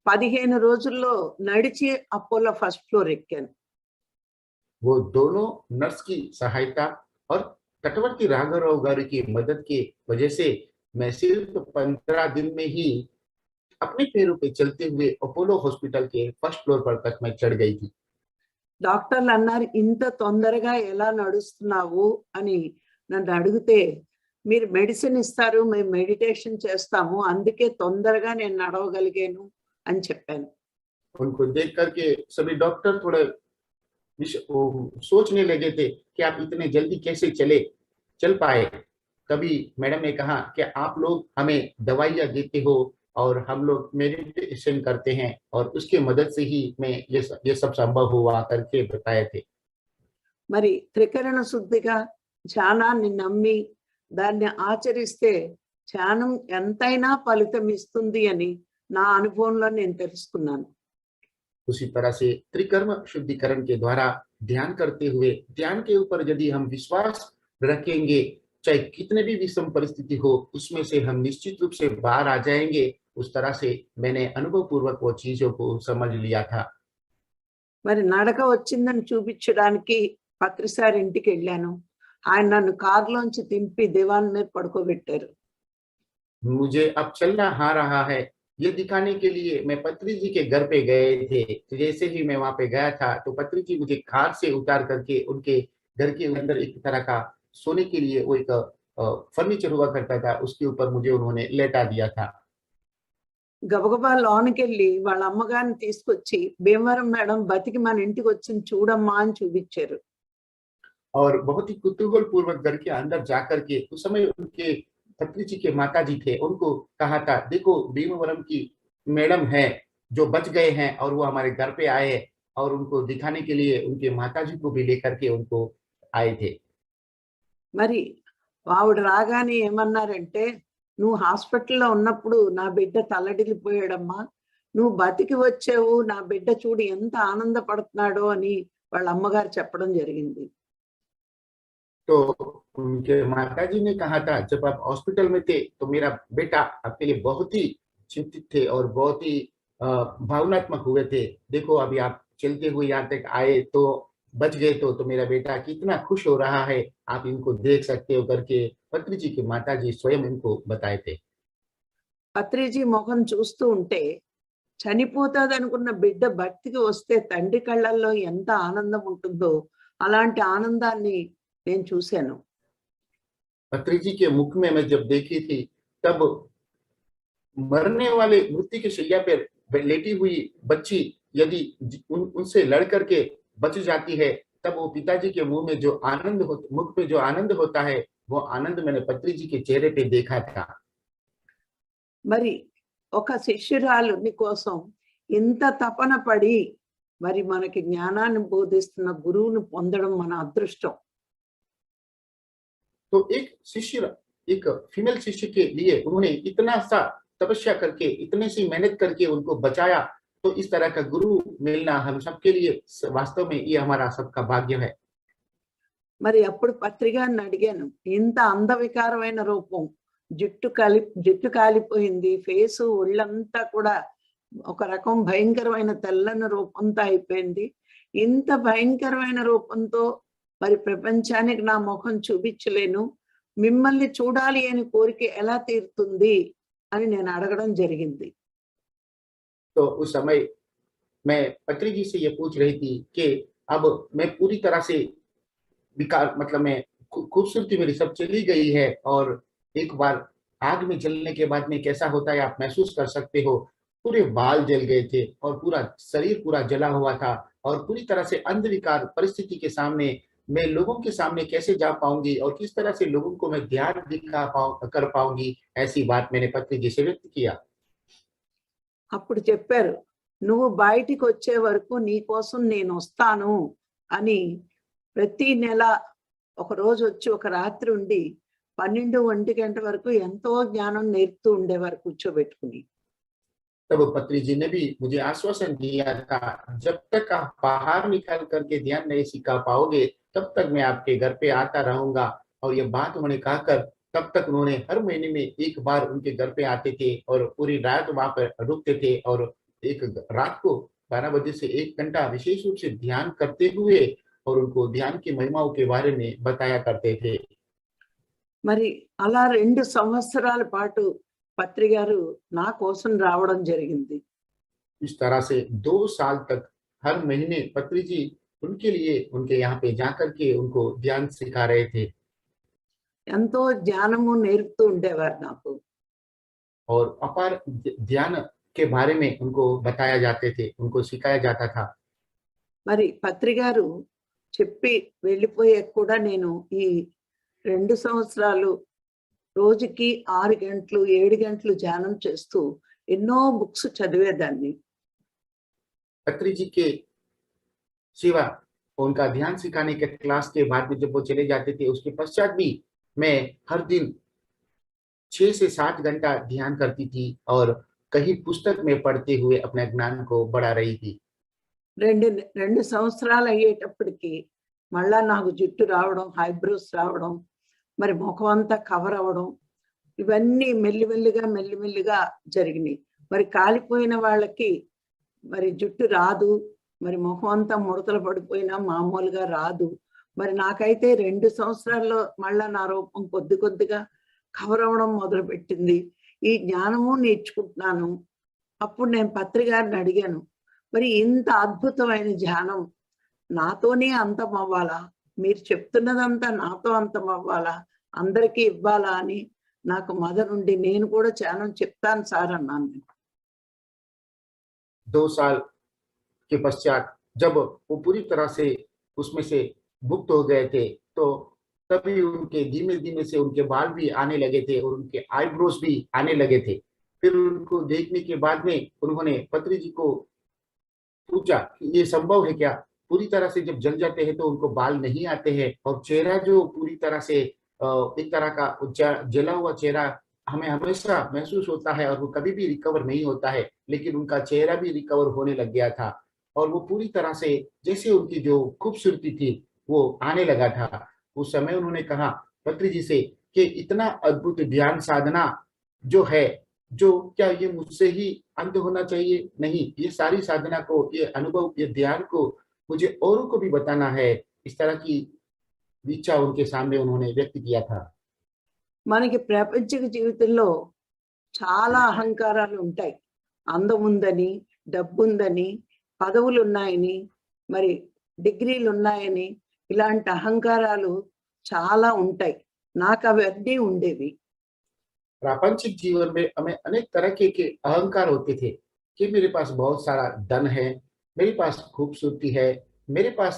15 రోజుల్లో నడిచి అపోలో ఫస్ట్ ఫ్లోర్ ఎక్కాను. वो दोनों नर्स की सहायता और तटवर्ती राघवराव गारू की मदद की वजह से मैं सिर्फ 15 दिन में ही अपने पैरों पे चलते हुए अपोलो हॉस्पिटल के फर्स्ट फ्लोर पर तक मैं चढ़ गई थी। డాక్టర్లు అన్నారు, ఇంత తొందరగా ఎలా నడుస్తున్నావు అని నన్ను అడిగితే, మీరు మెడిసిన్ ఇస్తారు, మేము మెడిటేషన్ చేస్తాము, అందుకే తొందరగా నేను నడవగలిగాను అని చెప్పాను. उनको देख करके सभी डॉक्टर थोड़े सोचने लगे थे कि आप इतने जल्दी कैसे चल पाए। तभी मैडम ने कहा कि आप लोग हमें दवाइयाँ देते हो और हम लोग मेडिटेशन करते हैं और उसके मदद से ही मैं ये सब संभव हुआ करके बताए थे। మరి త్రికరణ శుద్ధిగా ధ్యానాన్ని నమ్మి దాన్ని ఆచరిస్తే ధ్యానం ఎంతైనా ఫలితం ఇస్తుంది అని నా అనుభవంలో నేను తెలుసుకున్నాను. उसी तरह से त्रिकर्म शुद्धिकरण के द्वारा ध्यान करते हुए ध्यान के ऊपर यदि हम विश्वास रखेंगे, चाहे कितने भी विषम परिस्थिति हो उसमें से हम निश्चित रूप से बाहर आ जाएंगे। उस तरह से मैंने अनुभव पूर्वक वो चीजों को समझ लिया था। మరి నడక వచ్చిందని చూపించడానికి పత్రిసారి ఇంటికి వెళ్ళాను. ఆయన నన్ను కారులోంచి దింపి దివాన్ మీద పడుకోబెట్టారు. मुझे अब चलना आ रहा है ये दिखाने के लिए मैं पत्री जी के घर पे गए थे। तो जैसे ही मैं वहां पे गया था तो पत्री जी मुझे कार से उतार करके उनके घर के अंदर एक तरह का सोने के लिए वो एक फर्नीचर हुआ करता था, उसके ऊपर मुझे उन्होंने लेटा दिया था। గబగబా లోనికి వాళ్ళ అమ్మగారిని తీసుకొచ్చి, భీమవరం మేడం బతికి మన ఇంటికి వచ్చింది చూడమ్మా అని చూపించారు. और बहुत ही कुतूहल पूर्वक घर के अंदर जाकर के उस समय उनके पत्री जी के माता जी थे, उनको कहा था देखो भीमवरम की मैडम है जो बच गए हैं और वो हमारे घर पे आए और उनको दिखाने के लिए उनके माता जी को भी लेकर के उनको आए थे। మరి ఆవిడ రాగానే ఏమన్నారంటే, నువ్వు హాస్పిటల్లో ఉన్నప్పుడు నా బిడ్డ తల్లడిల్లిపోయాడమ్మా, నువ్వు బతికి వచ్చావు, నా బిడ్డ చూడు ఎంత ఆనందపడుతున్నాడో అని వాళ్ళ అమ్మగారు చెప్పడం జరిగింది. तो उनके माता जी ने कहा था जब आप हॉस्पिटल में थे तो मेरा बेटा आपके लिए बहुत ही चिंतित थे और बहुत ही भावनात्मक हुए थे। देखो अभी आप चलते हुए यहाँ तक आए तो बच गए तो मेरा बेटा कितना खुश हो रहा है, आप इनको देख सकते हो करके पत्री जी की माता जी स्वयं इनको बताए थे। పత్రిజీ ముఖం చూస్తూ ఉంటే, చనిపోతాది అనుకున్న బిడ్డ భక్తికి వస్తే తండ్రి కళ్ళల్లో ఎంత ఆనందం ఉంటుందో అలాంటి ఆనందాన్ని నేను చూశాను. पत्री जी के मुख में मैं जब देखी थी तब मरने वाले मृत्यु की शैया पर लेटी हुई बच्ची यदि उनसे लड़ करके बच जाती है तब वो पिताजी के मुंह में जो आनंद हो, मुख में जो आनंद होता है वो आनंद मैंने पत्री जी के चेहरे पे देखा था। మరి ఒక శిష్యురాలుని కోసం ఇంత తపన పడి మరి మనకి జ్ఞానాన్ని బోధిస్తున్న గురువుని పొందడం మన అదృష్టం. तो एक शिष्य, एक फीमेल शिष्य के लिए उन्होंने इतना सा तपस्या करके इतने सी मेहनत करके उनको बचाया, तो इस तरह का गुरु मिलना हम सबके लिए वास्तव में ये हमारा सबका भाग्य है। మరి అప్పుడు పత్రికని అడిగాను, ఇంత అందవికారమైన రూపం, జుట్టు కాలిపోయింది, ఫేసు ఒళ్ళంతా కూడా ఒక రకం భయంకరమైన తెల్లని రూపంతో అయిపోయింది, ఇంత భయంకరమైన రూపంతో మరి ప్రపంచానికి నా ముఖం చూపించలేను, మిమ్మల్ని చూడాలి అని కోరిక ఎలా తీరుతుంది అని నేను అడగడం జరిగింది. तो उस समय मैं पत्री जी से ये पूछ रही थी कि अब मैं पूरी तरह से विकार मतलब मैं खूबसूरती मेरी सब चली गई है और एक बार आग में जलने के बाद में कैसा होता है आप महसूस कर सकते हो। पूरे बाल जल गए थे और पूरा शरीर पूरा जला हुआ था और पूरी तरह से अंधविकार परिस्थिति के सामने मैं लोगों के सामने कैसे जा पाऊंगी और किस तरह से लोगों को मैं ध्यान कर पाऊंगी, ऐसी बात मैंने पत्री जी से व्यक्त किया। అప్పుడు చెప్పారు, నువ్వు బయటికి వచ్చే వరకు నీ కోసం నేను వస్తాను అని. ప్రతి నెల ఒక రోజు వచ్చి ఒక రాత్రి ఉండి 12-1 గంట వరకు ఎంతో జ్ఞానం నేర్పుతూ ఉండేవారు కూర్చోబెట్టుకుని. तब पत्री जी ने भी मुझे आश्वासन दिया था, जब तक आप बाहर निकल करके ध्यान नहीं सिखा पाओगे तब तक मैं आपके घर पे आता रहूंगा। और ये बात उन्होंने कहकर तब तक उन्होंने हर महीने में एक बार उनके घर पे आते थे और पूरी रात वहां पर रुकते थे और एक रात को 12 बजे से 1 घंटा विशेष रूप से ध्यान करते हुए और उनको ध्यान की महिमाओं के बारे में बताया करते थे। మరి అలా 2 సంవత్సరాల పాటు పత్రి గారు నా కోసం రావడం జరిగింది. इस तरह से 2 साल तक हर महीने पत्री जी उनके लिए उनके यहाँ पे जाकर के उनको ध्यान सिखा रहे थे ఎంతో జ్ఞానము నేర్పుతూ ఉండేవారు నాకు. और अपार ध्यान के बारे में उनको बताया जाते थे, उनको सिखाया जाता था। మరి పత్రి గారు చెప్పి వెళ్ళిపోయాక కూడా నేను ఈ 2 సంవత్సరాలు రోజుకి 6 గంటలు 7 గంటలు ధ్యానం చేస్తూ ఎన్నో బుక్స్ చదివేదాన్ని. पत्री जी के सिवा उनका ध्यान सिखाने के क्लास के बाद में जब वो चले जाते थे उसके पश्चात भी मैं हर दिन 6 से 7 घंटा ध्यान करती थी और कहीं पुस्तक में पढ़ते हुए अपने ज्ञान को बढ़ा रही थी। 2 సంవత్సరాలు అయ్యేటప్పటికి మళ్ళా నాకు జుట్టు రావడం, ఐబ్రోస్ రావడం, మరి ముఖం అంతా కవర్ అవ్వడం, ఇవన్నీ మెల్లిమెల్లిగా జరిగినాయి. మరి కాలిపోయిన వాళ్ళకి మరి జుట్టు రాదు, మరి ముఖం అంతా ముడతలు పడిపోయినా మామూలుగా రాదు. మరి నాకైతే 2 సంవత్సరాల్లో మళ్ళా నా రూపం కొద్దిగా కవర్ అవ్వడం మొదలుపెట్టింది. ఈ జ్ఞానము నేర్చుకుంటున్నాను. అప్పుడు నేను పత్రి గారిని అడిగాను, మరి ఇంత అద్భుతమైన ధ్యానం నాతోనే అంతం అవ్వాలా? మీరు చెప్తున్నదంతా నాతో అంతం అవ్వాలా? అందరికీ ఇవ్వాలా అని నాకు మదనుండి నేను కూడా ధ్యానం చెప్తాను సార్ అన్నాను నేను. 2 साल के पश्चात जब वो पूरी तरह से उसमें से मुक्त हो गए थे तो तभी उनके धीमे-धीमे से उनके बाल भी आने लगे थे और उनके आईब्रोज भी आने लगे थे। फिर उनको देखने के बाद में उन्होंने पत्री जी को पूछा कि ये संभव है क्या? पूरी तरह से जब जल जाते हैं तो उनको बाल नहीं आते हैं और चेहरा जो पूरी तरह से एक तरह का जला हुआ चेहरा हमें हमेशा महसूस होता है और वो कभी भी रिकवर नहीं होता है, लेकिन उनका चेहरा भी रिकवर होने लग गया था और वो पूरी तरह से जैसे उनकी जो खूबसूरती थी वो आने लगा था। उस समय उन्होंने कहा पत्री जी से कि इतना अद्भुत ध्यान साधना जो है, जो क्या ये मुझसे ही अंत होना चाहिए? नहीं, ये सारी साधना को, ये अनुभव, ये ध्यान को मुझे औरों को भी बताना है। इस तरह की इच्छा उनके सामने उन्होंने व्यक्त किया था। మనకి ప్రాపంచిక జీవితంలో చాలా అహంకారాలు ఉంటాయి. అందం ఉందని, డబ్బు ఉందని, పదవులు ఉన్నాయని, మరి డిగ్రీలు ఉన్నాయని, ఇలాంటి అహంకారాలు చాలా ఉంటాయి. నాకు అవన్నీ ఉండేవి. प्रापंचिक जीवन में हमें अनेक तरह के अहंकार होते थे कि मेरे पास बहुत सारा धन है, मेरे पास खूबसूरती है, मेरे पास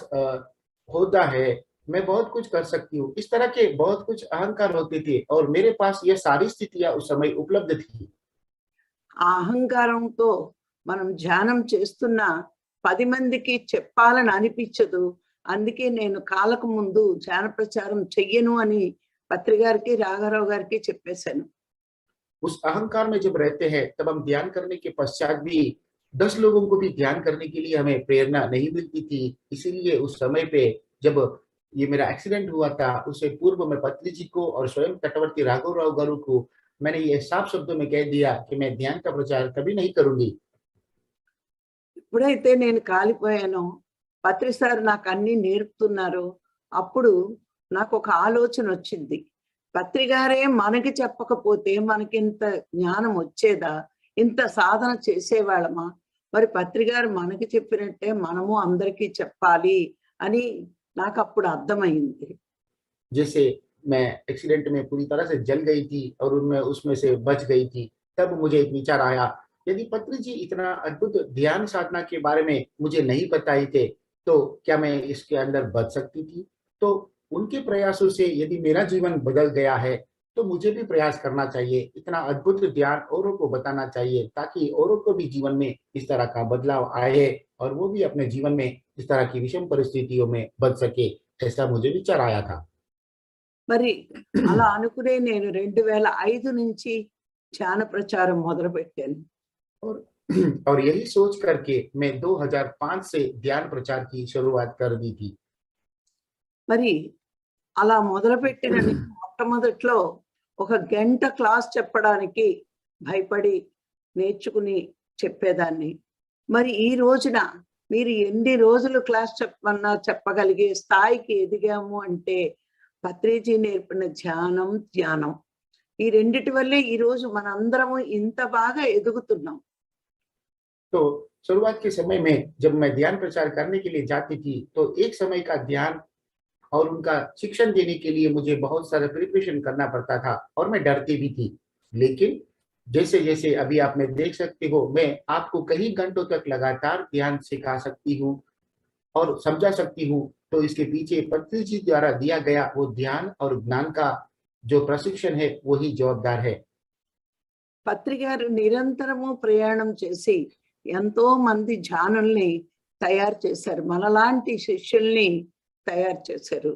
होदा है, मैं बहुत कुछ कर सकती हूँ। इस तरह के बहुत कुछ अहंकार होते थे और मेरे पास ये सारी स्थितियां उस समय उपलब्ध थी। ఆ అహంకారంతో మనం ధ్యానం చేస్తున్నా 10 మందికి చెప్పాలని అనిపించదు. అందుకే నేను కాలకు ముందు ధ్యాన ప్రచారం చెయ్యను అని పత్రి గారికి, రాఘారావు గారికి చెప్పేశాను. उस अहंकार में जब रहते हैं तब हम ध्यान करने के पश्चात भी 10 लोगों को भी ध्यान करने के लिए हमें प्रेरणा नहीं मिलती थी। इसीलिए उस समय पे जब ये मेरा एक्सीडेंट हुआ था उससे पूर्व में पत्री जी को और स्वयं तटवर्ती राघवराव गारू को मैंने ये साफ शब्दों में कह दिया कि मैं ध्यान का प्रचार कभी नहीं करूंगी। ఎప్పుడైతే నేను కాలిపోయానో, పత్రి సార్ నాకు అన్ని నేర్పుతున్నారో, అప్పుడు నాకు ఒక ఆలోచన వచ్చింది. పత్రి గారే మనకి చెప్పకపోతే మనకింత జ్ఞానం వచ్చేదా? ఇంత సాధన చేసేవాళ్ళమా? మరి పత్రి గారు మనకి చెప్పినట్టే మనము అందరికీ చెప్పాలి అని నాకు అప్పుడు అర్థమైంది. जैसे मैं एक्सीडेंट में पूरी तरह से जल गई थी और उनमें उसमें से बच गई थी, तब मुझे एक विचार आया, यदि पत्री जी इतना अद्भुत ध्यान साधना के बारे में मुझे नहीं बताए थे तो क्या मैं इसके अंदर बच सकती थी? तो उनके प्रयासों से यदि मेरा जीवन बदल गया है तो मुझे भी प्रयास करना चाहिए, इतना अद्भुत ज्ञान औरों को बताना चाहिए ताकि औरों को भी जीवन में इस तरह का बदलाव आए और वो भी अपने जीवन में इस तरह की विषम परिस्थितियों में बच सके। ऐसा मुझे विचार आया था। మరి అలా అనుకునే నేను 2005 నుంచి ధ్యాన ప్రచారం మొదలుపెట్టాను. और और यही सोच करके मैं 2005 से ध्यान प्रचार की शुरुआत कर दी थी। మరి అలా మొదలుపెట్టిన నేను మొట్టమొదట్లో ఒక గంట క్లాస్ చెప్పడానికి భయపడి నేర్చుకుని చెప్పేదాన్ని. మరి ఈ రోజున మీరు ఎన్ని రోజులు క్లాస్ చెప్పమన్నా చెప్పగలిగే స్థాయికి ఎదిగాము అంటే పత్రిజీ నేర్పిన ధ్యానం, ధ్యానం ఈ రెండిటి వల్లే ఈ రోజు మనందరము ఇంత బాగా ఎదుగుతున్నాం. तो शुरुआत के समय में जब मैं ध्यान प्रचार करने के लिए जाती थी, तो एक समय का ध्यान और उनका शिक्षण देने के लिए मुझे बहुत सारा प्रिपरेशन करना पड़ता था और मैं डरती भी थी। लेकिन जैसे-जैसे अभी आप में देख सकते हो, मैं आपको कई घंटों तक लगातार ध्यान सिखा सकती हूँ और समझा सकती हूँ। तो इसके पीछे पत्नी जी द्वारा दिया गया वो ध्यान और ज्ञान का जो प्रशिक्षण है, वही जवाबदार है। పత్రి గారు నిరంతరము ప్రయాణం చేసి ఎంతో మంది ధ్యానుల్ని తయారు చేశారు. మనలాంటి శిష్యుల్ని తయారు చేశారు.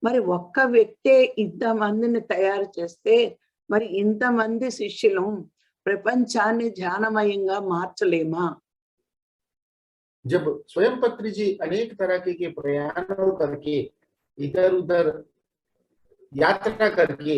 మరి ఒక్క వ్యక్తే ఇంతమందిని తయారు చేస్తే మరి ఇంతమంది శిష్యులు ప్రపంచాన్ని ధ్యానమయంగా మార్చలేమా? जब स्वयं पत्री जी अनेक तरह के प्रयाणों करके इधर-उधर यात्रा करके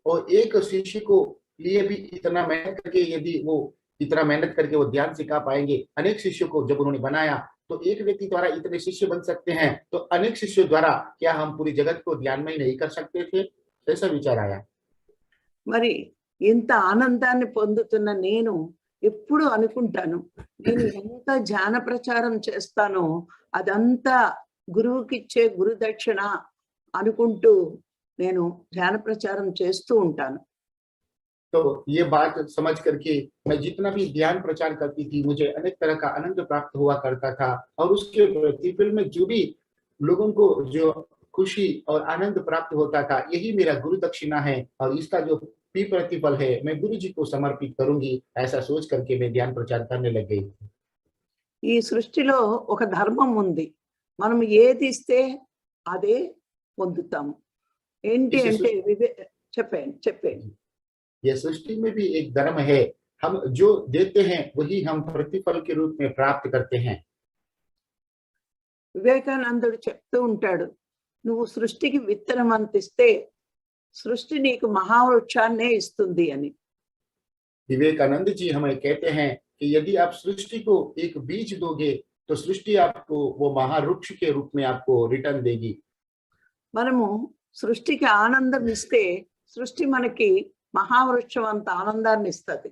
और एक शिष्य को लिए भी इतना मेहनत करके यदि वो इतना मेहनत करके वो ध्यान सिखा पाएंगे, अनेक शिष्यों को जब उन्होंने बनाया, तो एक व्यक्ति द्वारा इतने शिष्य बन सकते हैं, तो अनेक शिष्यों द्वारा क्या हम पूरी जगत को ध्यान में नहीं कर सकते थे? ऐसा विचार आया। మరి ఇంత ఆనందాన్ని పొందుతున్న నేను ఎప్పుడు అనుకుంటాను, నేను ఎంత ధ్యాన ప్రచారం చేస్తానో అదంతా గురువుకిచ్చే గురుదక్షిణ అనుకుంటూ నేను ధ్యాన ప్రచారం చేస్తూ ఉంటాను. तो ये बात समझ करके मैं जितना भी ध्यान प्रचार करती थी, मुझे अनेक तरह का आनंद प्राप्त हुआ करता था और उसके प्रतिफल में जो भी लोगों को जो खुशी और आनंद प्राप्त होता था, यही मेरा गुरु दक्षिणा है और इसका जो भी प्रतिफल है, मैं गुरु जी को समर्पित करूंगी। ऐसा सोच करके मैं ध्यान प्रचार करने लग गई। ఈ సృష్టిలో ఒక ధర్మం ఉంది. మనం ఏది ఇస్తే అదే పొందుతాము. ఏంటి इस అంటే सृष्टि చెప్పండి. यह सृष्टि में भी एक धर्म है, हम जो देते हैं वही हम प्रतिफल के रूप में प्राप्त करते हैं। వివేకానందుడు చెప్తూ ఉంటాడు, నువ్వు సృష్టికి విత్తనం అంతిస్తే సృష్టి నీకు మహావృక్షాన్నే ఇస్తుంది అని. विवेकानंद जी हमें कहते हैं कि यदि आप सृष्टि को एक बीज दोगे, तो सृष्टि आपको वो महावृक्ष के रूप में आपको रिटर्न देगी। మనము సృష్టికి ఆనందం ఇస్తే సృష్టి మనకి మహావృక్షం అంత ఆనందాన్ని ఇస్తుంది.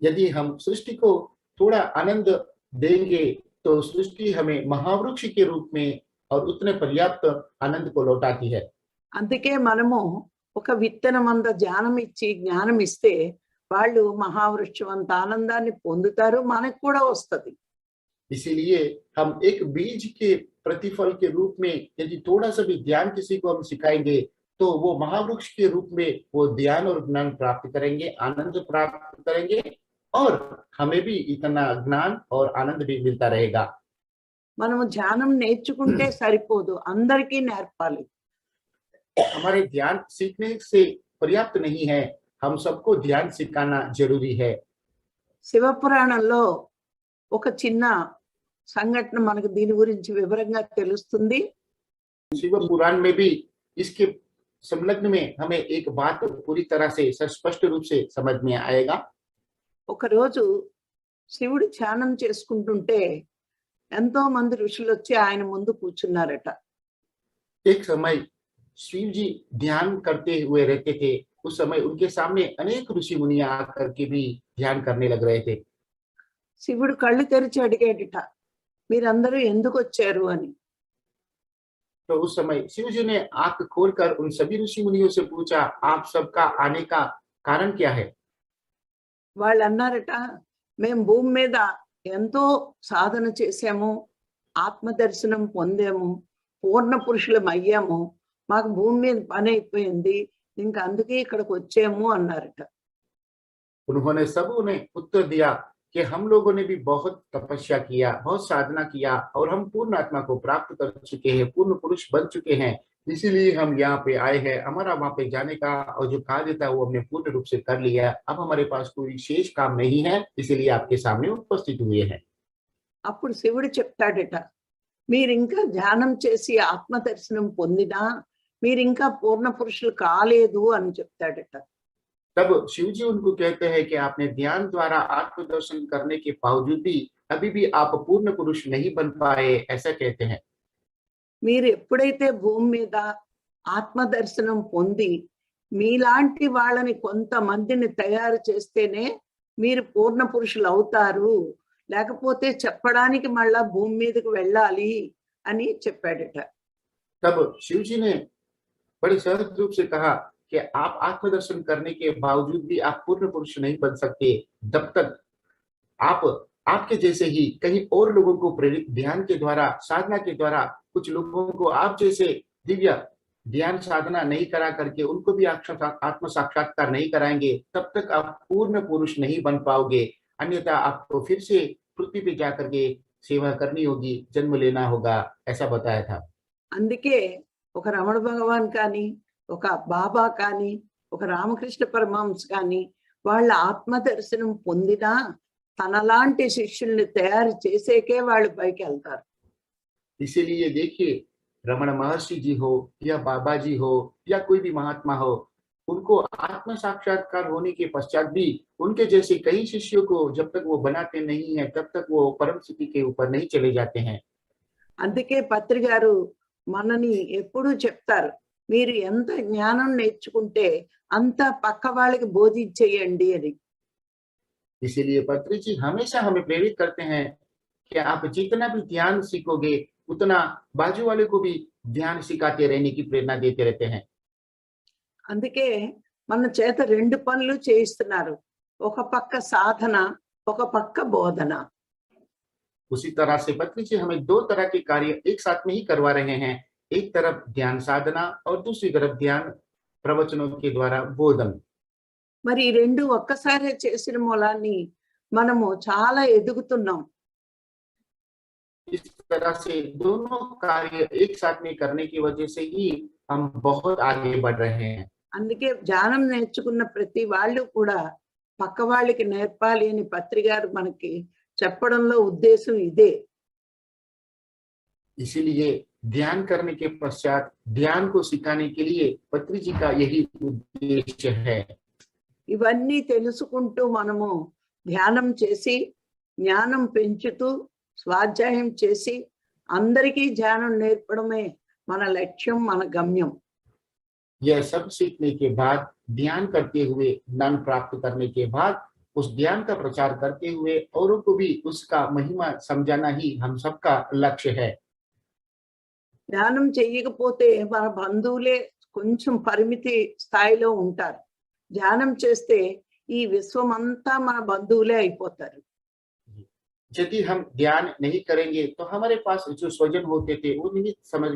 यदि हम सृष्टि को थोड़ा आनंद देंगे, तो सृष्टि हमें महावृक्ष के रूप में और उतने पर्याप्त आनंद को लौटाती है। అందుకే మనము ఒక విత్తనం అంత ధ్యానం ఇచ్చి జ్ఞానం ఇస్తే వాళ్ళు మహావృక్షం అంత ఆనందాన్ని పొందుతారు, మనకు కూడా వస్తుంది. इसीलिए हम एक बीज के प्रतिफल के रूप में यदि थोड़ा सा भी ध्यान किसी को हम सिखाएंगे, तो वो महावृक्ष के रूप में वो ध्यान और ज्ञान प्राप्त करेंगे, आनंद प्राप्त करेंगे और हमें भी इतना ज्ञान और आनंद भी मिलता रहेगा। మనము ధ్యానం నేర్చుకుంటే సరిపోదు, అందరికీ నేర్పాలి. हमारे ध्यान सीखने से पर्याप्त नहीं है, हम सबको ध्यान सिखाना जरूरी है। శివపురాణంలో ఒక చిన్న సంఘటన మనకు దీని గురించి వివరంగా తెలుస్తుంది. शिव पुराण में भी इसके संलग्न में हमें एक बात पूरी तरह से स्पष्ट रूप से समझ में आएगा। ఒకరోజు శివుడు ధ్యానం చేసుకుంటుంటే ఎంతో మంది ఋషులు వచ్చి ఆయన ముందు కూర్చున్నారట. एक समय शिव जी ध्यान करते हुए रहते थे, उस समय उनके सामने अनेक ऋषि मुनियां आकर के भी ध्यान करने लग रहे थे। శివుడు కళ్ళు తెరిచి అడిగాడట, మీరందరూ ఎందుకు వచ్చారు అని. तो उस समय शिव जी ने आंख खोलकर उन सभी ऋषि मुनियों से पूछा, आप सबका आने का कारण क्या है? వాళ్ళు అన్నారట, మేము భూమి మీద ఎంతో సాధన చేసాము, ఆత్మ దర్శనం పొందాము, పూర్ణ పురుషులం అయ్యాము, మాకు భూమి మీద పని అయిపోయింది, ఇంకా అందుకే ఇక్కడికి వచ్చాము అన్నారట. उन्होंने सबों ने उत्तर दिया कि हम लोगों ने भी बहुत तपस्या किया, बहुत साधना किया और हम पूर्ण आत्मा को प्राप्त कर चुके हैं, पूर्ण पुरुष बन चुके हैं, इसीलिए हम यहाँ पे आए हैं। हमारा वहां पे जाने का और जो कार्य था वो हमने पूर्ण रूप से कर लिया। अब हमारे पास कोई शेष काम नहीं है, इसीलिए आपके सामने उपस्थित हुए हैं। అప్పుడు శివుడు చెప్తాడట, మీరింకా ధ్యానం చేసి ఆత్మ దర్శనం పొందినా మీరింకా పూర్ణ పురుషులు కాలేదు అని చెప్తాడట. तब शिव जी उनको कहते हैं कि आपने ध्यान द्वारा आत्मदर्शन करने के बावजूद भी अभी भी आप पूर्ण पुरुष नहीं बन पाए, ऐसा कहते हैं। మీరు ఎప్పుడైతే భూమి మీద ఆత్మ దర్శనం పొంది మీలాంటి వాళ్ళని కొంతమందిని తయారు చేస్తేనే మీరు పూర్ణ పురుషులు అవుతారు, లేకపోతే చెప్పడానికి మళ్ళా భూమి మీదకి వెళ్ళాలి అని చెప్పాడట. तब शिव जी ने बड़े सहज रूप से कहा कि आप आत्मदर्शन करने के बावजूद भी आप पूर्ण पुरुष नहीं बन सकते जब तक आप आपके जैसे ही कहीं और लोगों को प्रेरित ध्यान के द्वारा, साधना के द्वारा कुछ लोगों को आप जैसे दिव्य ध्यान साधना नहीं करा करके उनको भी आत्म साक्षात्कार नहीं कराएंगे, तब तक आप पूर्ण पुरुष नहीं बन पाओगे। अन्यथा आपको फिर से पृथ्वी पे जाकर के सेवा करनी होगी, जन्म लेना होगा, ऐसा बताया था। అందుకే ఒక రమణ భగవాన్ కానీ, ఒక బాబా కానీ, ఒక రామకృష్ణ పరమహంస కానీ వాళ్ళ ఆత్మ దర్శనం పొందినా తనలాంటి శిష్యుల్ని తయారు చేసేకే వాళ్ళు పైకి వెళ్తారు. इसीलिए देखिए, रमण महर्षि जी हो या बाबा जी हो या कोई भी महात्मा हो, उनको आत्म साक्षात्कार होने के पश्चात भी उनके जैसे कई शिष्यों को जब तक वो बनाते नहीं है तब तक वो परम स्थिति के ऊपर नहीं चले जाते हैं। అందుకే పత్రి గారు మనని ఎప్పుడూ చెప్తారు, మీరు ఎంత జ్ఞానం నేర్చుకుంటే అంత పక్క వాళ్ళకి బోధించేయండి అని. इसीलिए पत्री जी हमेशा हमें प्रेरित करते हैं कि आप जितना भी ध्यान सीखोगे उतना बाजू वाले को भी ध्यान सिखाते रहने की प्रेरणा देते रहते हैं। అందుకే మన చేత రెండు పనులు చేయిస్తున్నారు, ఒక పక్క సాధన, ఒక పక్క బోధన. उसी तरह से पत्री जी हमें दो तरह के कार्य एक साथ में ही करवा रहे हैं, एक तरफ ध्यान साधना और दूसरी तरफ ध्यान प्रवचनों के द्वारा बोधन। మరి ఈ రెండు ఒక్కసారే చేసిన మూలాన్ని మనము చాలా ఎదుగుతున్నాం. इस तरह से दोनों कार्य एक साथ में करने की वजह से ही हम बहुत आगे बढ़ रहे हैं। అందుకే ధ్యానం నేర్చుకున్న ప్రతి వాళ్ళు కూడా పక్క వాళ్ళకి నేర్పాలి అని పత్రి గారు మనకి చెప్పడంలో ఉద్దేశం ఇదే. इसीलिए ध्यान करने के पश्चात ध्यान को सिखाने के लिए पत्री जी का यही उद्देश्य है। ఇవన్నీ తెలుసుకుంటూ మనము ధ్యానం చేసి జ్ఞానం పెంచుతూ స్వాధ్యాయం చేసి అందరికీ ధ్యానం నేర్పడమే మన లక్ష్యం, మన గమ్యం. यह सब सीखने के बाद, ध्यान करते हुए, ज्ञान प्राप्त करने के बाद उस ध्यान का प्रचार करते हुए औरों को भी उसका महिमा समझाना ही हम सबका लक्ष्य है। ధ్యానం చెయ్యకపోతే మన బంధువులే కొంచెం పరిమితి స్థాయిలో ఉంటారు. ధ్యానం చేస్తే ఈ విశ్వం అంతా మన బంధువులే అయిపోతారు. यदि हम ध्यान नहीं करेंगे तो हमारे पास जो स्वजन होते थे वो नहीं समझ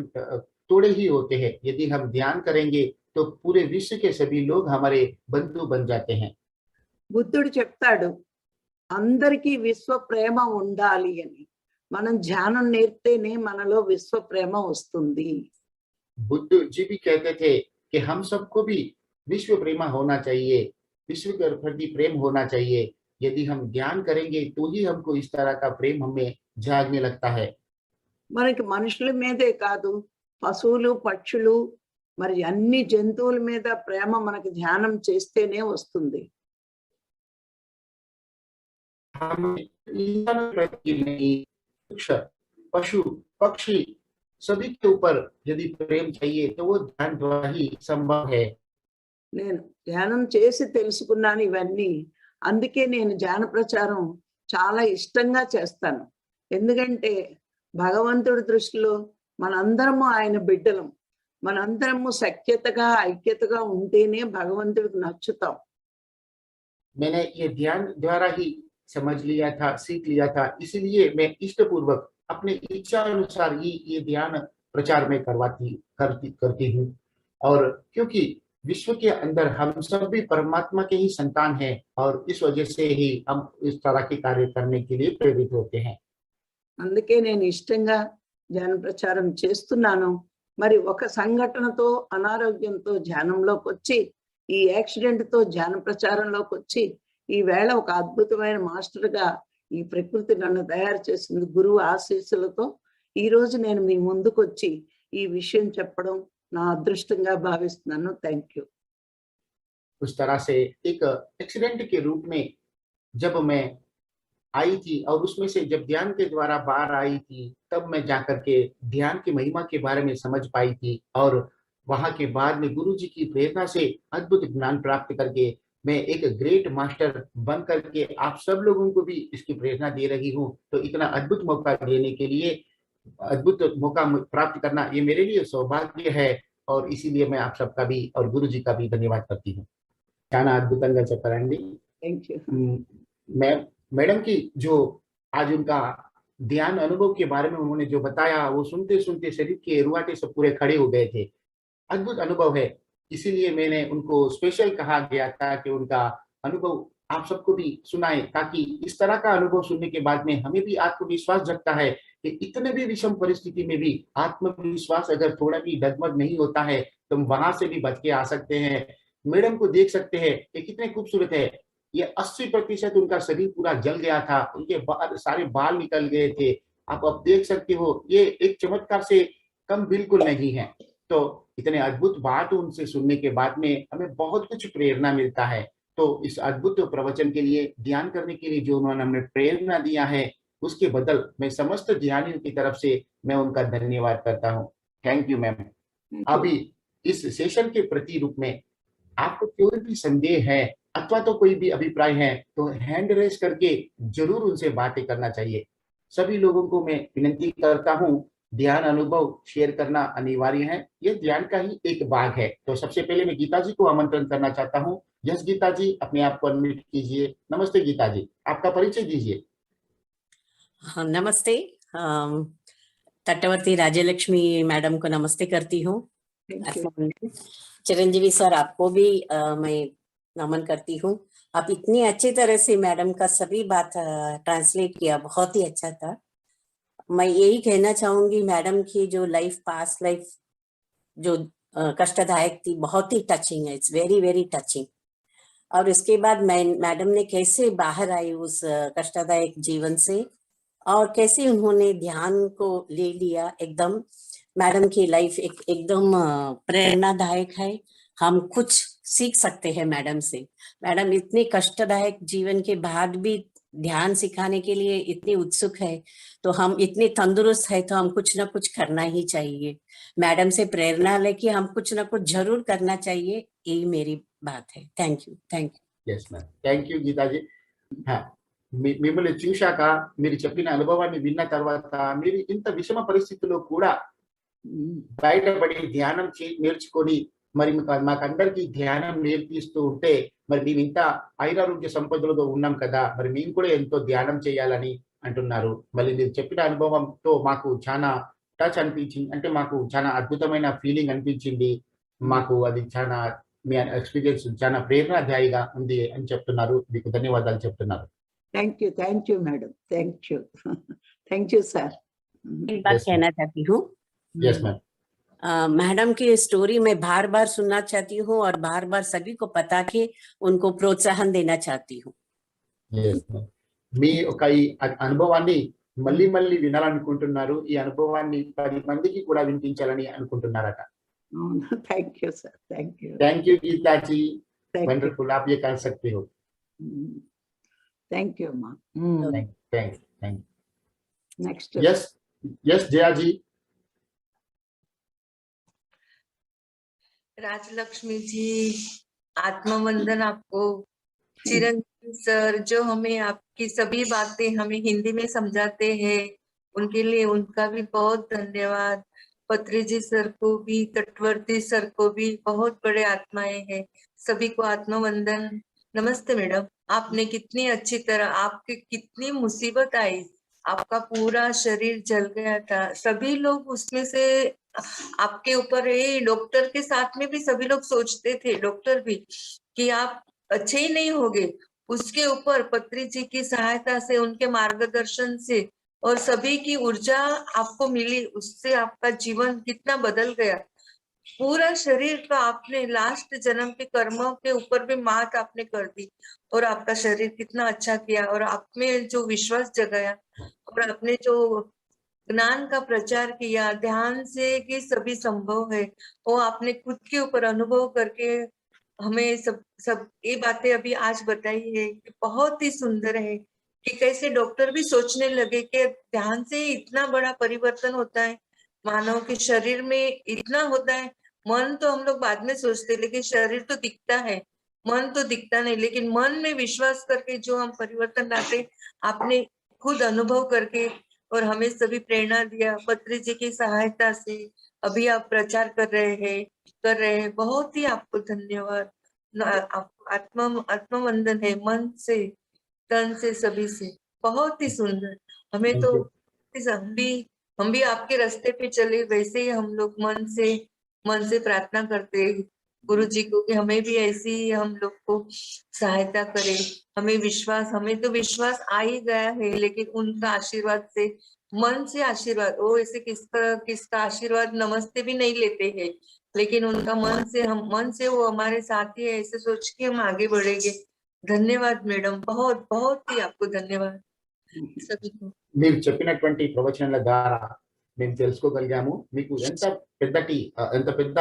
थोड़े ही होते हैं। यदि हम ध्यान करेंगे तो पूरे विश्व के सभी लोग हमारे बंधु बन जाते हैं। బుద్ధుడు చెప్తాడు, అందరికీ విశ్వ ప్రేమ ఉండాలి అని. మనం ధ్యానం నేర్తేనే మనలో విశ్వ ప్రేమ వస్తుంది. बुद्ध जी भी कहते थे कि हम सबको भी विश्व प्रेमा होना चाहिए, विश्व के प्रति प्रेम होना चाहिए। यदि हम ध्यान करेंगे तो ही हमको इस तरह का प्रेम हमें जागने लगता है। మనకి మనుషుల మీదే కాదు, పశువులు, పక్షులు, మరి అన్ని జంతువుల మీద ప్రేమ మనకి ధ్యానం చేస్తేనే వస్తుంది. हमें इंसानों के प्रति नहीं, वृक्ष, पशु, पक्षी सभी के ऊपर यदि प्रेम चाहिए तो वो ध्यान द्वारा ही संभव है। నేను ధ్యానం చేసి తెలుసుకున్నాను ఇవన్నీ. అందుకే నేను ధ్యాన ప్రచారం చాలా ఇష్టంగా చేస్తాను. ఎందుకంటే భగవంతుడి దృష్టిలో మనందరము ఆయన బిడ్డలం. మనందరము సఖ్యతగా, ఐక్యతగా ఉంటేనే భగవంతుడికి నచ్చుతాం. मैंने ये ध्यान द्वारा ही समझ लिया था, सीख लिया था, इसीलिए मैं इष्टपूर्वक अपने इच्छा अनुसार ही ये ध्यान प्रचार में करती हूँ। और क्योंकि विश्व के अंदर हम सब भी परमात्मा के ही संतान हैं और इस वजह से ही हम इस तरह के कार्य करने के लिए प्रेरित होते हैं। అందుకే నేను ఇష్టంగా ధ్యాన ప్రచారం చేస్తున్నాను. మరి ఒక సంఘటనతో అనారోగ్యంతో ధ్యానంలోకి వచ్చి ఈ యాక్సిడెంట్తో ధ్యాన ప్రచారంలోకి వచ్చి ఈ వేళ ఒక అద్భుతమైన మాస్టర్గా ఈ ప్రకృతి నన్ను తయారు చేసింది. గురువు ఆశీస్సులతో ఈ రోజు నేను మీ ముందుకు వచ్చి ఈ విషయం చెప్పడం నా అదృష్టంగా భావిస్తున్నాను. Thank you. उस तरह से एक एक्सीडेंट के रूप में जब मैं आई थी और उसमें से जब ध्यान के द्वारा बाहर आई थी, तब मैं जाकर के ध्यान की महिमा के बारे में समझ पाई थी और वहां के बाद में गुरु जी की प्रेरणा से अद्भुत ज्ञान प्राप्त करके मैं एक ग्रेट मास्टर बन करके आप सब लोगों को भी इसकी प्रेरणा दे रही हूँ। तो इतना अद्भुत मौका देने के लिए, अद्भुत मौका प्राप्त करना ये मेरे लिए सौभाग्य है और इसीलिए मैं आप सबका भी और गुरु जी का भी धन्यवाद करती हूँ। చాలా అద్భుతంగా చెప్పారండి. Thank you. मैं मैडम की जो आज उनका ध्यान अनुभव के बारे में उन्होंने जो बताया, वो सुनते सुनते शरीर के रुआटे सब पूरे खड़े हो गए थे। अद्भुत अनुभव है, इसीलिए मैंने उनको स्पेशल कहा गया था कि उनका अनुभव आप सबको भी सुनाए, ताकि इस तरह का अनुभव सुनने के बाद में हमें भी आत्मविश्वास जगता है कि इतने भी विषम परिस्थिति में भी आत्मविश्वास अगर थोड़ा भी डगमग नहीं होता है तो हम वहां से भी बच के आ सकते हैं। मैडम को देख सकते हैं, ये कितने खूबसूरत है। ये 80% उनका शरीर पूरा जल गया था, उनके सारे बाल निकल गए थे। आप अब देख सकते हो, ये एक चमत्कार से कम बिल्कुल नहीं है। तो इतने अद्भुत बात उनसे सुनने के बाद में हमें बहुत कुछ प्रेरणा मिलता है। तो इस अद्भुत प्रवचन के लिए, ध्यान करने के लिए जो उन्होंने हमें प्रेरणा दिया है, उसके बदल मैं समस्त ध्यानियों की तरफ से मैं उनका धन्यवाद करता हूँ। Thank you ma'am. अभी इस सेशन के प्रति रूप में आपको कोई भी संदेह है अथवा तो कोई भी अभिप्राय है तो हैंड रेस करके जरूर उनसे बातें करना चाहिए। सभी लोगों को मैं विनती करता हूँ, ध्यान अनुभव शेयर करना अनिवार्य है, यह ध्यान का ही एक भाग है। तो सबसे पहले मैं गीता जी को आमंत्रण करना चाहता हूँ। यस गीता जी, अपने आप को अनम्यूट कीजिए। नमस्ते गीता जी, आपका परिचय दीजिए। हाँ, नमस्ते। तटवर्ती राज्यलक्ष्मी मैडम को नमस्ते करती हूँ। चिरंजीवी सर, आपको भी मैं नमन करती हूँ। आप इतनी अच्छी तरह से मैडम का सभी बात ट्रांसलेट किया, बहुत ही अच्छा था। मैं यही कहना चाहूंगी, मैडम की जो लाइफ, पास्ट लाइफ जो कष्टदायक थी, बहुत ही टचिंग है। It's very very touching. और इसके बाद मैडम ने कैसे बाहर आई उस कष्टदायक जीवन से और कैसे उन्होंने ध्यान को ले लिया। एकदम मैडम की लाइफ एकदम प्रेरणादायक है। हम कुछ सीख सकते हैं मैडम से। मैडम इतने कष्टदायक जीवन के बाद भी ध्यान सिखाने के लिए इतनी उत्सुक है, तो हम इतने तंदुरुस्त है तो हम कुछ ना कुछ करना ही चाहिए। मैडम से प्रेरणा लेके हम कुछ ना कुछ जरूर करना चाहिए, यही मेरी बात है। Thank you, thank you. Yes ma'am, thank you Geetaji. మిమ్మల్ని చూశాక, మీరు చెప్పిన అనుభవాన్ని విన్న తర్వాత, మీరు ఇంత విషమ పరిస్థితుల్లో కూడా బయటపడి ధ్యానం నేర్చుకొని మరి మాకందరికి ధ్యానం నేర్పిస్తూ ఉంటే, మరి మేము ఇంత ఆయురారోగ్య సంపదలతో ఉన్నాం కదా, మరి మేము కూడా ఎంతో ధ్యానం చేయాలని అంటున్నారు. మళ్ళీ మీరు చెప్పిన అనుభవంతో మాకు చాలా టచ్ అనిపించింది, అంటే మాకు చాలా అద్భుతమైన ఫీలింగ్ అనిపించింది. మాకు అది చాలా, మీ ఎక్స్పీరియన్స్ చాలా ప్రేరణాదాయిగా ఉంది అని చెప్తున్నారు. మీకు ధన్యవాదాలు చెప్తున్నారు. Thank you madam, thank you sir. एक बात कहना चाहती हूँ। Yes ma'am. मैडम की स्टोरी मैं बार बार सुनना चाहती हूँ और बार बार सभी को पता के उनको प्रोत्साहन देना चाहती हूँ. yes ma'am. మీ ఒక ఈ అనుభవాన్ని మళ్ళీ మళ్ళీ వినాలనుకుంటున్నారు. ఈ అనుభవాన్ని 10 మందికి కూడా వినిపించాలని అనుకుంటున్నారట. Thank you sir, thank you Geeta ji, wonderful, आप ये कर सकते हो. Thank you ma'am. Thank next. Yes Jaya ji. Rajalakshmi ji, आत्मवंदन आपको। चिरंजीवी सर जो हमें आपकी सभी बातें हमें हिंदी में समझाते हैं, उनके लिए उनका भी बहुत धन्यवाद। पत्री जी सर को भी, तटवर्ती सर को भी, बहुत बड़े आत्माएं हैं, सभी को आत्मवंदन। नमस्ते मैडम, आपने कितनी अच्छी तरह, आपकी कितनी मुसीबत आई, आपका पूरा शरीर जल गया था, सभी लोग उसमें से आपके ऊपर, ये डॉक्टर के साथ में भी सभी लोग सोचते थे, डॉक्टर भी, कि आप अच्छे ही नहीं होगे। उसके ऊपर पत्री जी की सहायता से, उनके मार्गदर्शन से और सभी की ऊर्जा आपको मिली, उससे आपका जीवन कितना बदल गया। पूरा शरीर का आपने लास्ट जन्म के कर्मों के ऊपर भी मात आपने कर दी और आपका शरीर कितना अच्छा किया, और आप में जो विश्वास जगाया और आपने जो ज्ञान का प्रचार किया ध्यान से कि सभी संभव है, वो आपने खुद के ऊपर अनुभव करके हमें सब सब ये बातें अभी आज बताई है कि बहुत ही सुंदर है कि कैसे डॉक्टर भी सोचने लगे कि ध्यान से इतना बड़ा परिवर्तन होता है, मानव के शरीर में इतना होता है। मन तो हम लोग बाद में सोचते, लेकिन शरीर तो दिखता है, मन तो दिखता नहीं, लेकिन मन में विश्वास करके जो हम परिवर्तन लाते, आपने खुद अनुभव करके और हमें सभी प्रेरणा दिया पत्री जी की सहायता से। अभी आप प्रचार कर रहे हैं, बहुत ही आपको धन्यवाद। आत्मा वंदन है, मन से तन से सभी से, बहुत ही सुंदर। हमें Thank तो you. हम भी आपके रास्ते पे चले, वैसे ही हम लोग मन से प्रार्थना करते हैं गुरु जी को कि हमें भी ऐसी हम लोग को सहायता करे। हमें तो विश्वास आ ही गया है, लेकिन उनका आशीर्वाद से, मन से आशीर्वाद, वो ऐसे किसका आशीर्वाद नमस्ते भी नहीं लेते हैं, लेकिन उनका मन से वो हमारे साथी है, ऐसे सोच के हम आगे बढ़ेंगे। धन्यवाद मैडम, बहुत बहुत ही आपको धन्यवाद सभी को। మీరు చెప్పినటువంటి ప్రవచనాల ద్వారా మేము తెలుసుకోగలిగాము మీకు ఎంత పెద్ద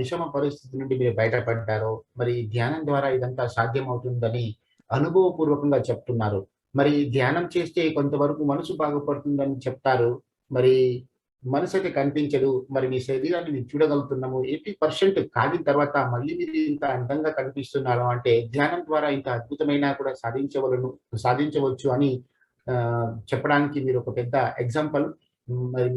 విషమ పరిస్థితి నుండి మీరు బయటపడ్డారో, మరి ధ్యానం ద్వారా ఇదంతా సాధ్యం అవుతుందని అనుభవపూర్వకంగా చెప్తున్నారు. మరి ధ్యానం చేస్తే కొంతవరకు మనసు బాగుపడుతుందని చెప్తారు. మరి మనసు అయితే కనిపించదు. మరి మీ శరీరాన్ని మేము చూడగలుగుతున్నాము. 80% కాగిన తర్వాత మళ్ళీ మీరు ఇంత అందంగా కనిపిస్తున్నారు అంటే ధ్యానం ద్వారా ఇంత అద్భుతమైన కూడా సాధించవచ్చు అని చెప్పడానికి మీరు ఒక పెద్ద ఎగ్జాంపుల్. మరి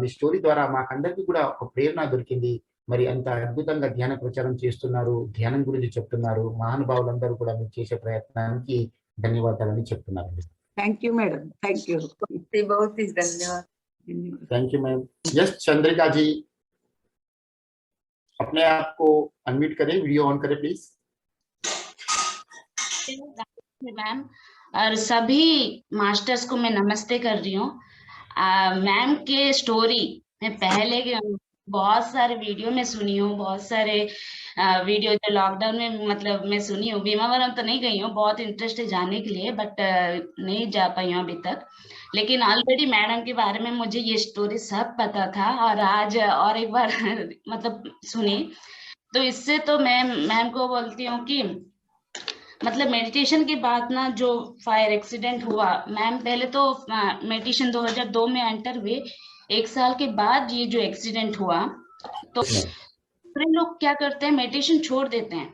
మీ స్టోరీ ద్వారా మాకందరికీ కూడా ఒక ప్రేరణ దొరికింది. మరి అంత అద్భుతంగా ధ్యాన ప్రచారం చేస్తున్నారు, ధ్యానం గురించి చెప్తున్నారు. మహానుభావులందరూ కూడా మీరు చేసే ప్రయత్నానికి ధన్యవాదాలని చెప్తున్నారు. Thank you madam, thank you, बहुत ही धन्यवाद। Thank you ma'am. Yes Chandrika ji, अपने आप को अनम्यूट करें, वीडियो ऑन करें प्लीज। मैम और सभी मास्टर्स को मैं नमस्ते कर रही हूँ। मैम के स्टोरी मैं पहले बहुत सारे वीडियो में सुनी हूँ, बहुत सारे वीडियो जो लॉकडाउन में मतलब मैं सुनी हूँ। भीमावरम तो नहीं गई हूँ, बहुत इंटरेस्ट है जाने के लिए, बट नहीं जा पाई हूँ अभी तक। लेकिन ऑलरेडी मैडम के बारे में मुझे ये स्टोरी सब पता था और आज और एक बार मतलब सुनी, तो इससे तो मैं मैम को बोलती हूँ कि मतलब मेडिटेशन के बाद ना जो फायर एक्सीडेंट हुआ, मैम पहले तो मेडिटेशन 2002 में एंटर हुए, 1 साल के बाद ये जो एक्सीडेंट हुआ, तो लोग क्या करते हैं मेडिटेशन छोड़ देते हैं।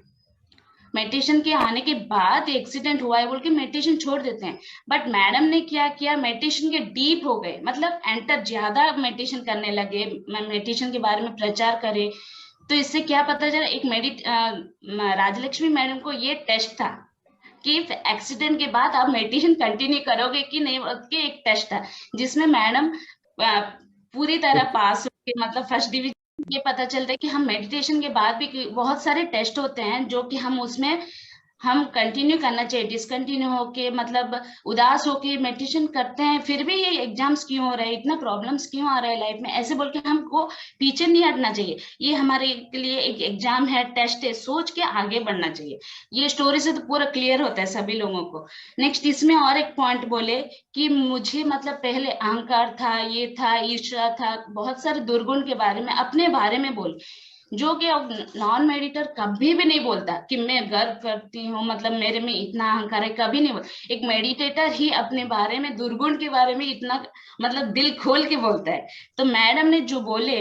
मेडिटेशन के आने के बाद एक्सीडेंट हुआ है बोल के मेडिटेशन छोड़ देते हैं, बट मैडम ने क्या किया, मेडिटेशन के डीप हो गए, मतलब एंटर ज्यादा मेडिटेशन करने लगे, मेडिटेशन के बारे में प्रचार करे। तो इससे क्या पता चला, एक राजलक्ष्मी मैडम को ये टेस्ट था कि एक्सीडेंट के बाद आप मेडिटेशन कंटिन्यू करोगे कि नहीं, के एक टेस्ट था जिसमें मैडम पूरी तरह पास हो गए, मतलब फर्स्ट डिवीजन। ये पता चलता है कि हम मेडिटेशन के बाद भी बहुत सारे टेस्ट होते हैं जो कि हम उसमें हम कंटिन्यू करना चाहिए। डिसकंटिन्यू होके मतलब उदास होके मेडिटेशन करते हैं, फिर भी ये एग्जाम्स क्यों हो रहे हैं, इतना प्रॉब्लम्स क्यों आ रहा है लाइफ में, ऐसे बोल के हमको पीछे नहीं हटना चाहिए। ये हमारे के लिए एक एग्जाम है, टेस्ट है, सोच के आगे बढ़ना चाहिए। ये स्टोरी से तो पूरा क्लियर होता है सभी लोगों को। नेक्स्ट इसमें और एक पॉइंट बोले कि मुझे मतलब पहले अहंकार था, ये था, ईर्ष्या था, बहुत सारे दुर्गुण के बारे में, अपने बारे में बोल, जो कि नॉन मेडिटेटर कभी भी नहीं बोलता कि मैं गर्व करती हूँ, मतलब मेरे में इतना अहंकार है, कभी नहीं बोलता। एक मेडिटेटर ही अपने बारे में, दुर्गुण के बारे में इतना मतलब दिल खोल के बोलता है। तो मैडम ने जो बोले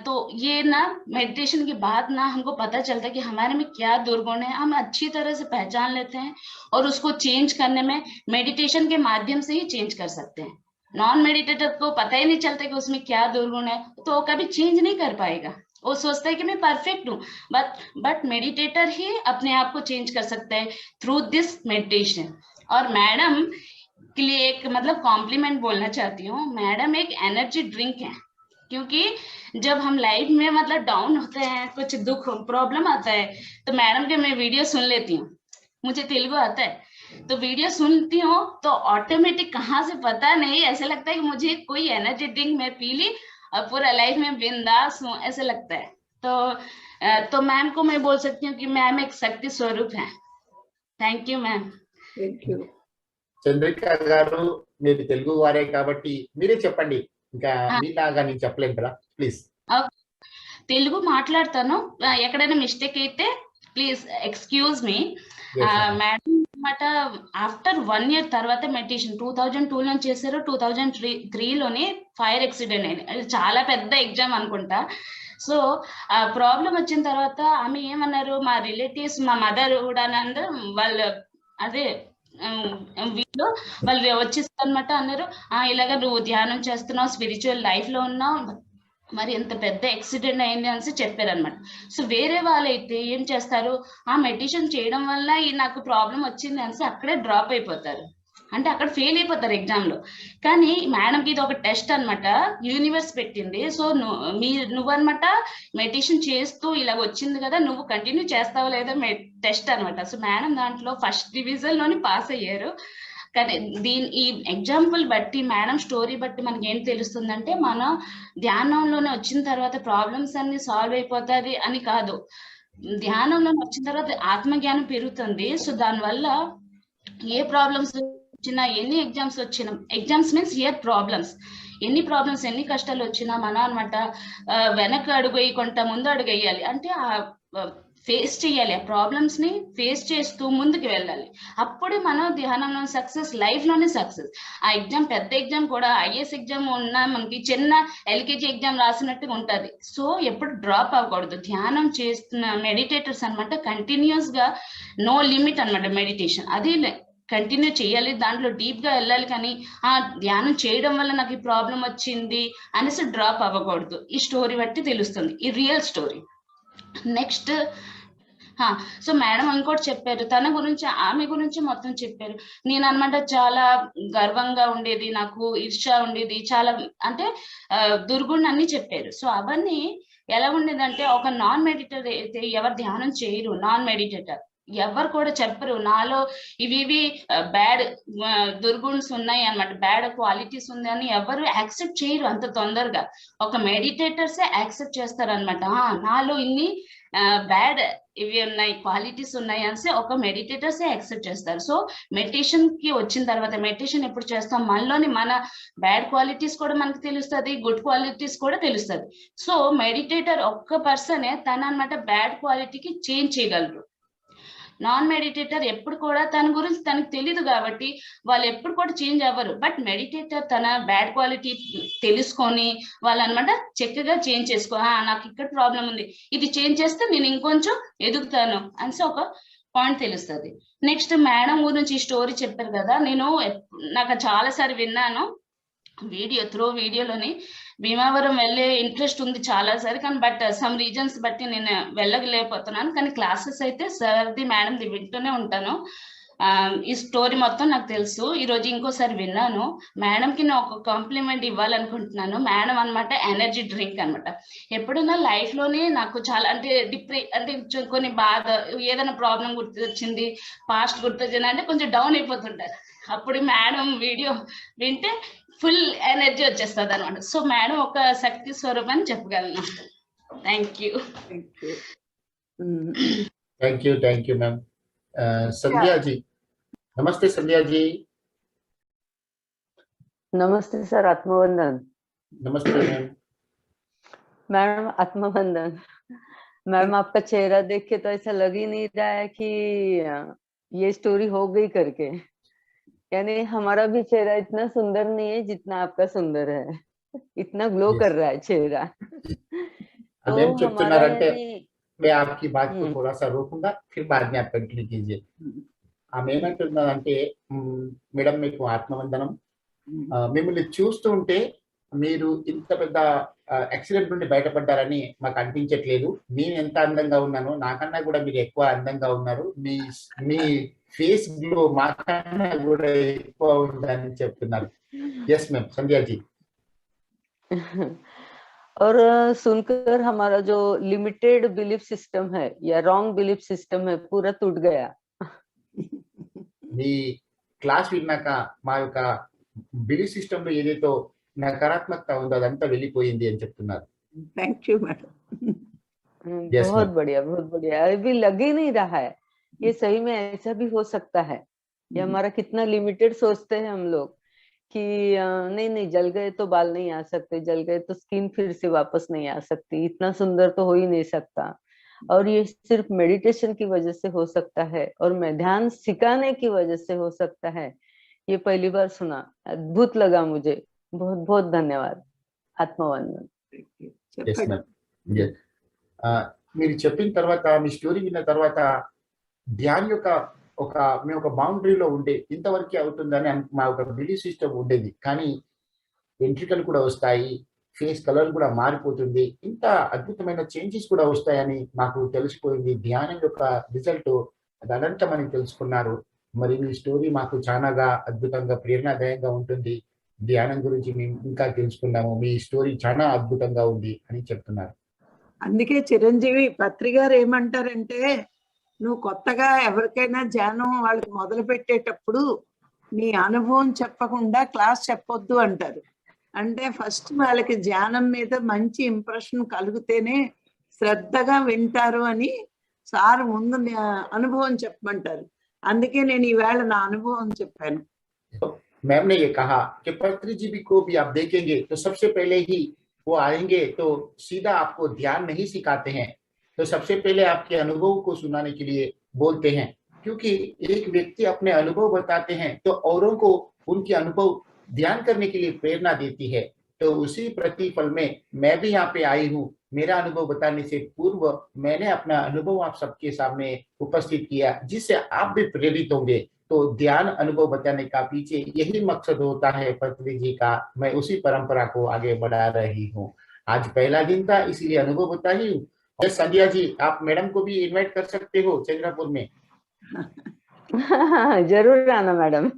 तो ये ना मेडिटेशन के बाद ना हमको पता चलता है कि हमारे में क्या दुर्गुण है, हम अच्छी तरह से पहचान लेते हैं और उसको चेंज करने में मेडिटेशन के माध्यम से ही चेंज कर सकते हैं। नॉन मेडिटेटर को पता ही नहीं चलता कि उसमें क्या दुर्गुण है, तो वो कभी चेंज नहीं कर पाएगा। वो सोचता है कि मैं परफेक्ट हूँ, बट मेडिटेटर ही अपने आप को चेंज कर सकता है थ्रू दिस मेडिटेशन। और मैडम के लिए एक मतलब कॉम्प्लीमेंट बोलना चाहती हूँ, मैडम एक एनर्जी ड्रिंक है, क्योंकि जब हम लाइफ में मतलब डाउन होते हैं, कुछ दुख प्रॉब्लम आता है, तो मैडम के मैं वीडियो सुन लेती हूँ, मुझे तेलुगु आता है, तो वीडियो सुनती हूँ तो ऑटोमेटिक कहाँ से पता नहीं ऐसा लगता है कि मुझे कोई एनर्जी ड्रिंक मैं पी ली और पूरा लाइफ में बिंदास हूँ ऐसा लगता है। तो मैम को मैं बोल सकती हूँ कि मैम एक शक्ति स्वरूप है। Thank you ma'am. Thank you. Chandrika గారు మీరు తెలుగు వారే కాబట్టి మీరే చెప్పండి, ఇంకా మీలాగా నేను చెప్పలేను కదా, ప్లీజ్. తెలుగు మాట్లాడతాను, ఎక్కడైనా మిస్టేక్ అయితే ప్లీజ్ ఎక్స్క్యూజ్ మీ. మేడం అన్నమాట ఆఫ్టర్ 1 year తర్వాత మెడిటేషన్ 2002లో చేశారు, 2003లోనే ఫైర్ యాక్సిడెంట్ అయింది. అది చాలా పెద్ద ఎగ్జామ్ అనుకుంటా. సో ఆ ప్రాబ్లం వచ్చిన తర్వాత ఆమె ఏమన్నారు, మా రిలేటివ్స్ మా మదర్ కూడా వాళ్ళు అదే వీళ్ళు వాళ్ళు వచ్చేస్తారనమాట అన్నారు, ఇలాగ నువ్వు ధ్యానం చేస్తున్నావు, స్పిరిచువల్ లైఫ్ లో ఉన్నావు, మరి ఎంత పెద్ద యాక్సిడెంట్ అయింది అని చెప్పారనమాట. సో వేరే వాళ్ళైతే ఏం చేస్తారు, ఆ మెడిటేషన్ చేయడం వల్ల నాకు ప్రాబ్లం వచ్చింది అని అక్కడే డ్రాప్ అయిపోతారు, అంటే అక్కడ ఫెయిల్ అయిపోతారు ఎగ్జామ్ లో. కానీ మేడంకి ఇది ఒక టెస్ట్ అనమాట, యూనివర్స్ పెట్టింది. సో నువ్వన్నమాట మెడిటేషన్ చేస్తూ ఇలాగ వచ్చింది కదా, నువ్వు కంటిన్యూ చేస్తావో లేదో టెస్ట్ అనమాట. సో మేడం దాంట్లో ఫస్ట్ డివిజన్ లోని పాస్ అయ్యారు. కానీ ఈ ఎగ్జాంపుల్ బట్టి మేడం స్టోరీ బట్టి మనకి ఏం తెలుస్తుందంటే, మన ధ్యానంలోనే వచ్చిన తర్వాత ప్రాబ్లమ్స్ అన్ని సాల్వ్ అయిపోతాయి అని కాదు, ధ్యానంలోనే వచ్చిన తర్వాత ఆత్మజ్ఞానం పెరుగుతుంది. సో దానివల్ల ఏ ప్రాబ్లమ్స్ వచ్చినా, ఎన్ని ఎగ్జామ్స్ వచ్చినా, ఎగ్జామ్స్ మీన్స్ ప్రాబ్లమ్స్, ఎన్ని ప్రాబ్లమ్స్ ఎన్ని కష్టాలు వచ్చినా మనం అనమాట వెనక అడుగు వేయకుండా ముందు అడుగు వేయాలి. అంటే ఫేస్ చేయాలి, ఆ ప్రాబ్లమ్స్ ని ఫేస్ చేస్తూ ముందుకు వెళ్ళాలి. అప్పుడే మనం ధ్యానంలో సక్సెస్, లైఫ్ లోనే సక్సెస్. ఆ ఎగ్జామ్ పెద్ద ఎగ్జామ్ కూడా, ఐఏఎస్ ఎగ్జామ్ ఉన్నా మనకి చిన్న ఎల్కేజీ ఎగ్జామ్ రాసినట్టుగా ఉంటది. సో ఎప్పుడు డ్రాప్ అవ్వకూడదు. ధ్యానం చేస్తున్న మెడిటేటర్స్ అనమాట కంటిన్యూస్ గా నో లిమిట్ అనమాట మెడిటేషన్, అది కంటిన్యూ చేయాలి, దాంట్లో డీప్ గా వెళ్ళాలి. కానీ ఆ ధ్యానం చేయడం వల్ల నాకు ఈ ప్రాబ్లం వచ్చింది అనేసి డ్రాప్ అవ్వకూడదు. ఈ స్టోరీ బట్టి తెలుస్తుంది, ఈ real story. Next so madam ఇంకోటి చెప్పారు, తన గురించి, ఆమె గురించి మొత్తం చెప్పారు. నేను అనమాట చాలా గర్వంగా ఉండేది, నాకు ఈర్ష ఉండేది, చాలా అంటే దుర్గుణం అన్ని చెప్పారు. సో అవన్నీ ఎలా ఉండేదంటే, ఒక నాన్ మెడిటేటర్ అయితే ఎవరు ధ్యానం చేయరు, నాన్ మెడిటేటర్ ఎవరు కూడా చెప్పరు నాలో ఇవి బ్యాడ్ దుర్గుణ్స్ ఉన్నాయి అన్నమాట, బ్యాడ్ క్వాలిటీస్ ఉంది అని ఎవరు యాక్సెప్ట్ చేయరు అంత తొందరగా. ఒక మెడిటేటర్సే యాక్సెప్ట్ చేస్తారు అనమాట, నాలో ఇన్ని బ్యాడ్ ఇవి ఉన్నాయి, క్వాలిటీస్ ఉన్నాయి అని ఒక మెడిటేటర్సే యాక్సెప్ట్ చేస్తారు. సో మెడిటేషన్ కి వచ్చిన తర్వాత, మెడిటేషన్ ఎప్పుడు చేస్తాం, మనలోని మన బ్యాడ్ క్వాలిటీస్ కూడా మనకు తెలుస్తుంది, గుడ్ క్వాలిటీస్ కూడా తెలుస్తుంది. సో మెడిటేటర్ ఒక్క పర్సనే తన అనమాట బ్యాడ్ క్వాలిటీకి చేంజ్ చేయగలరు. నాన్ మెడిటేటర్ ఎప్పుడు కూడా తన గురించి తనకు తెలియదు కాబట్టి వాళ్ళు ఎప్పుడు కూడా చేంజ్ అవ్వరు. బట్ మెడిటేటర్ తన బ్యాడ్ క్వాలిటీ తెలుసుకొని వాళ్ళు అనమాట చక్కగా చేంజ్ చేసుకో, నాకు ఇక్కడ ప్రాబ్లం ఉంది, ఇది చేంజ్ చేస్తే నేను ఇంకొంచెం ఎదుగుతాను అని ఒక పాయింట్ తెలుస్తుంది. నెక్స్ట్ మేడం గురించి ఈ స్టోరీ చెప్పారు కదా, నాకు చాలా సారి విన్నాను వీడియోలోని. భీమావరం వెళ్ళే ఇంట్రెస్ట్ ఉంది చాలా సారి, కానీ బట్ సమ్ రీజన్స్ బట్టి నేను వెళ్ళలేకపోతున్నాను. కానీ క్లాసెస్ అయితే సార్ది మేడంది వింటూనే ఉంటాను. ఈ స్టోరీ మొత్తం నాకు తెలుసు. ఈ రోజు ఇంకోసారి విన్నాను. మేడంకి నేను ఒక కాంప్లిమెంట్ ఇవ్వాలనుకుంటున్నాను. మేడం అనమాట ఎనర్జీ డ్రింక్ అనమాట. ఎప్పుడైనా లైఫ్ లోనే నాకు చాలా అంటే కొన్ని బాధ, ఏదైనా ప్రాబ్లం గుర్తొచ్చింది, పాస్ట్ గుర్తొచ్చింది అంటే కొంచెం డౌన్ అయిపోతుంటారు. అప్పుడు మేడం వీడియో వింటే ఫుల్ ఎనర్జీ వచ్చేస్తుంది అనమాట. సో మేడం ఒక శక్తి స్వరూపం అని చెప్పగలను. Thank you. Thank you ma'am. Sandhya ji, नमस्ते संध्या जी. नमस्ते सर, आत्मवंदन. नमस्ते मैम. मैम आत्मवंदन. मैम आपका चेहरा देख के तो ऐसा लग ही नहीं रहा है कि ये स्टोरी हो गई करके, यानी हमारा भी चेहरा इतना सुंदर नहीं है जितना आपका सुंदर है, इतना ग्लो कर रहा है चेहरा. तो हमारा मैं आपकी बात को थोड़ा सा रोकूंगा, फिर बाद में आप कंटिन्यू कीजिए. ఆమె ఏమంటున్నారంటే, మేడం మీకు ఆత్మవందనం, మిమ్మల్ని చూస్తూ ఉంటే మీరు ఇంత పెద్ద యాక్సిడెంట్ నుండి బయటపడ్డారని మాకు అనిపించట్లేదు. నేను ఎంత అందంగా ఉన్నానో నాకన్నా కూడా మీరు ఎక్కువ అందంగా ఉన్నారు, మీ ఫేస్ గ్లో మాకన్నా కూడా ఎక్కువ ఉందని చెప్తున్నారు. Yes ma'am. సంధ్యాజీ. और सुनकर हमारा जो लिमिटेड बिलीफ सिस्टम है या रॉन्ग बिलीफ सिस्टम है पूरा टूट गया. మీ క్లాస్ విన్నాక మా యొక్క బిలీఫ్ సిస్టమ్ లో ఏదైతే నకారాత్మకత ఉందో అదంతా వెళ్ళిపోయింది అని చెప్తున్నారు. Thank you madam. Yes, बहुत ma'am. बढ़िया, बहुत बढ़िया. अभी लग ही नहीं रहा है ये सही में ऐसा भी हो सकता है. ये हमारा कितना लिमिटेड सोचते हैं हम लोग कि नहीं नहीं जल गए तो बाल नहीं आ सकते, जल गए तो स्किन फिर से वापस नहीं आ सकती, इतना सुंदर तो हो ही नहीं सकता. और ये सिर्फ मेडिटेशन की वजह से हो सकता है और मैं ध्यान सिखाने की वजह से हो सकता है. ये पहली बार सुना, अद्भुत लगा मुझे. बहुत बहुत धन्यवाद. आत्मवंदन. Yes, ma'am. Yes. మీరు చెప్పిన తర్వాత మీ స్టోరీ విన్న తర్వాత ధ్యాన్ యొక్క మేము ఒక బౌండరీలో ఉండే ఇంతవరకే అవుతుందని మా ఒక బిలీఫ్ సిస్టమ్ ఉండేది. కానీ వెంట్రికలు కూడా వస్తాయి, ఫేస్ కలర్ కూడా మారిపోతుంది, ఇంత అద్భుతమైన చేంజెస్ కూడా వస్తాయని మాకు తెలిసిపోయింది. ధ్యానం యొక్క రిజల్ట్ అదంతా మనం తెలుసుకున్నారు. మరి మీ స్టోరీ మాకు చాలాగా అద్భుతంగా ప్రేరణాదాయంగా ఉంటుంది. ధ్యానం గురించి మేము ఇంకా తెలుసుకున్నాము. మీ స్టోరీ చాలా అద్భుతంగా ఉంది అని చెప్తున్నారు. అందుకే చిరంజీవి పత్రి గారు ఏమంటారంటే, నువ్వు కొత్తగా ఎవరికైనా ధ్యానం వాళ్ళకి మొదలు పెట్టేటప్పుడు నీ అనుభవం చెప్పకుండా క్లాస్ చెప్పొద్దు అంటారు. అంటే ఫస్ట్ వాళ్ళకి ధ్యానం మీద మంచి ఇంప్రెషన్ కలిగితేనే శ్రద్ధగా వింటారు అని సార్ ముందు అనుభవం చెప్పమంటారు. అందుకే నేను ఈవేళ నా అనుభవం చెప్పాను. मैम ने ये कहा कि पत्री जी को भी आप देखेंगे तो सबसे पहले ही वो आएंगे तो सीधा आपको ध्यान नहीं सिखाते हैं, तो सबसे पहले आपके अनुभव को सुनाने के लिए बोलते हैं. क्योंकि एक व्यक्ति अपने अनुभव बताते हैं तो औरों को उनके अनुभव ध्यान करने के लिए प्रेरणा देती है. तो उसी प्रतिफल में मैं भी यहाँ पे आई हूँ. मेरा अनुभव बताने से पूर्व मैंने अपना अनुभव आप सबके सामने उपस्थित किया, जिससे आप भी प्रेरित होंगे. तो ध्यान अनुभव बताने का पीछे यही मकसद होता है पत्री जी का. मैं उसी परंपरा को आगे बढ़ा रही हूँ. आज पहला दिन था इसलिए अनुभव बता रही हूँ. संध्या जी, आप मैडम को भी इनवाइट कर सकते हो चंद्रपुर में. जरूर आना मैडम.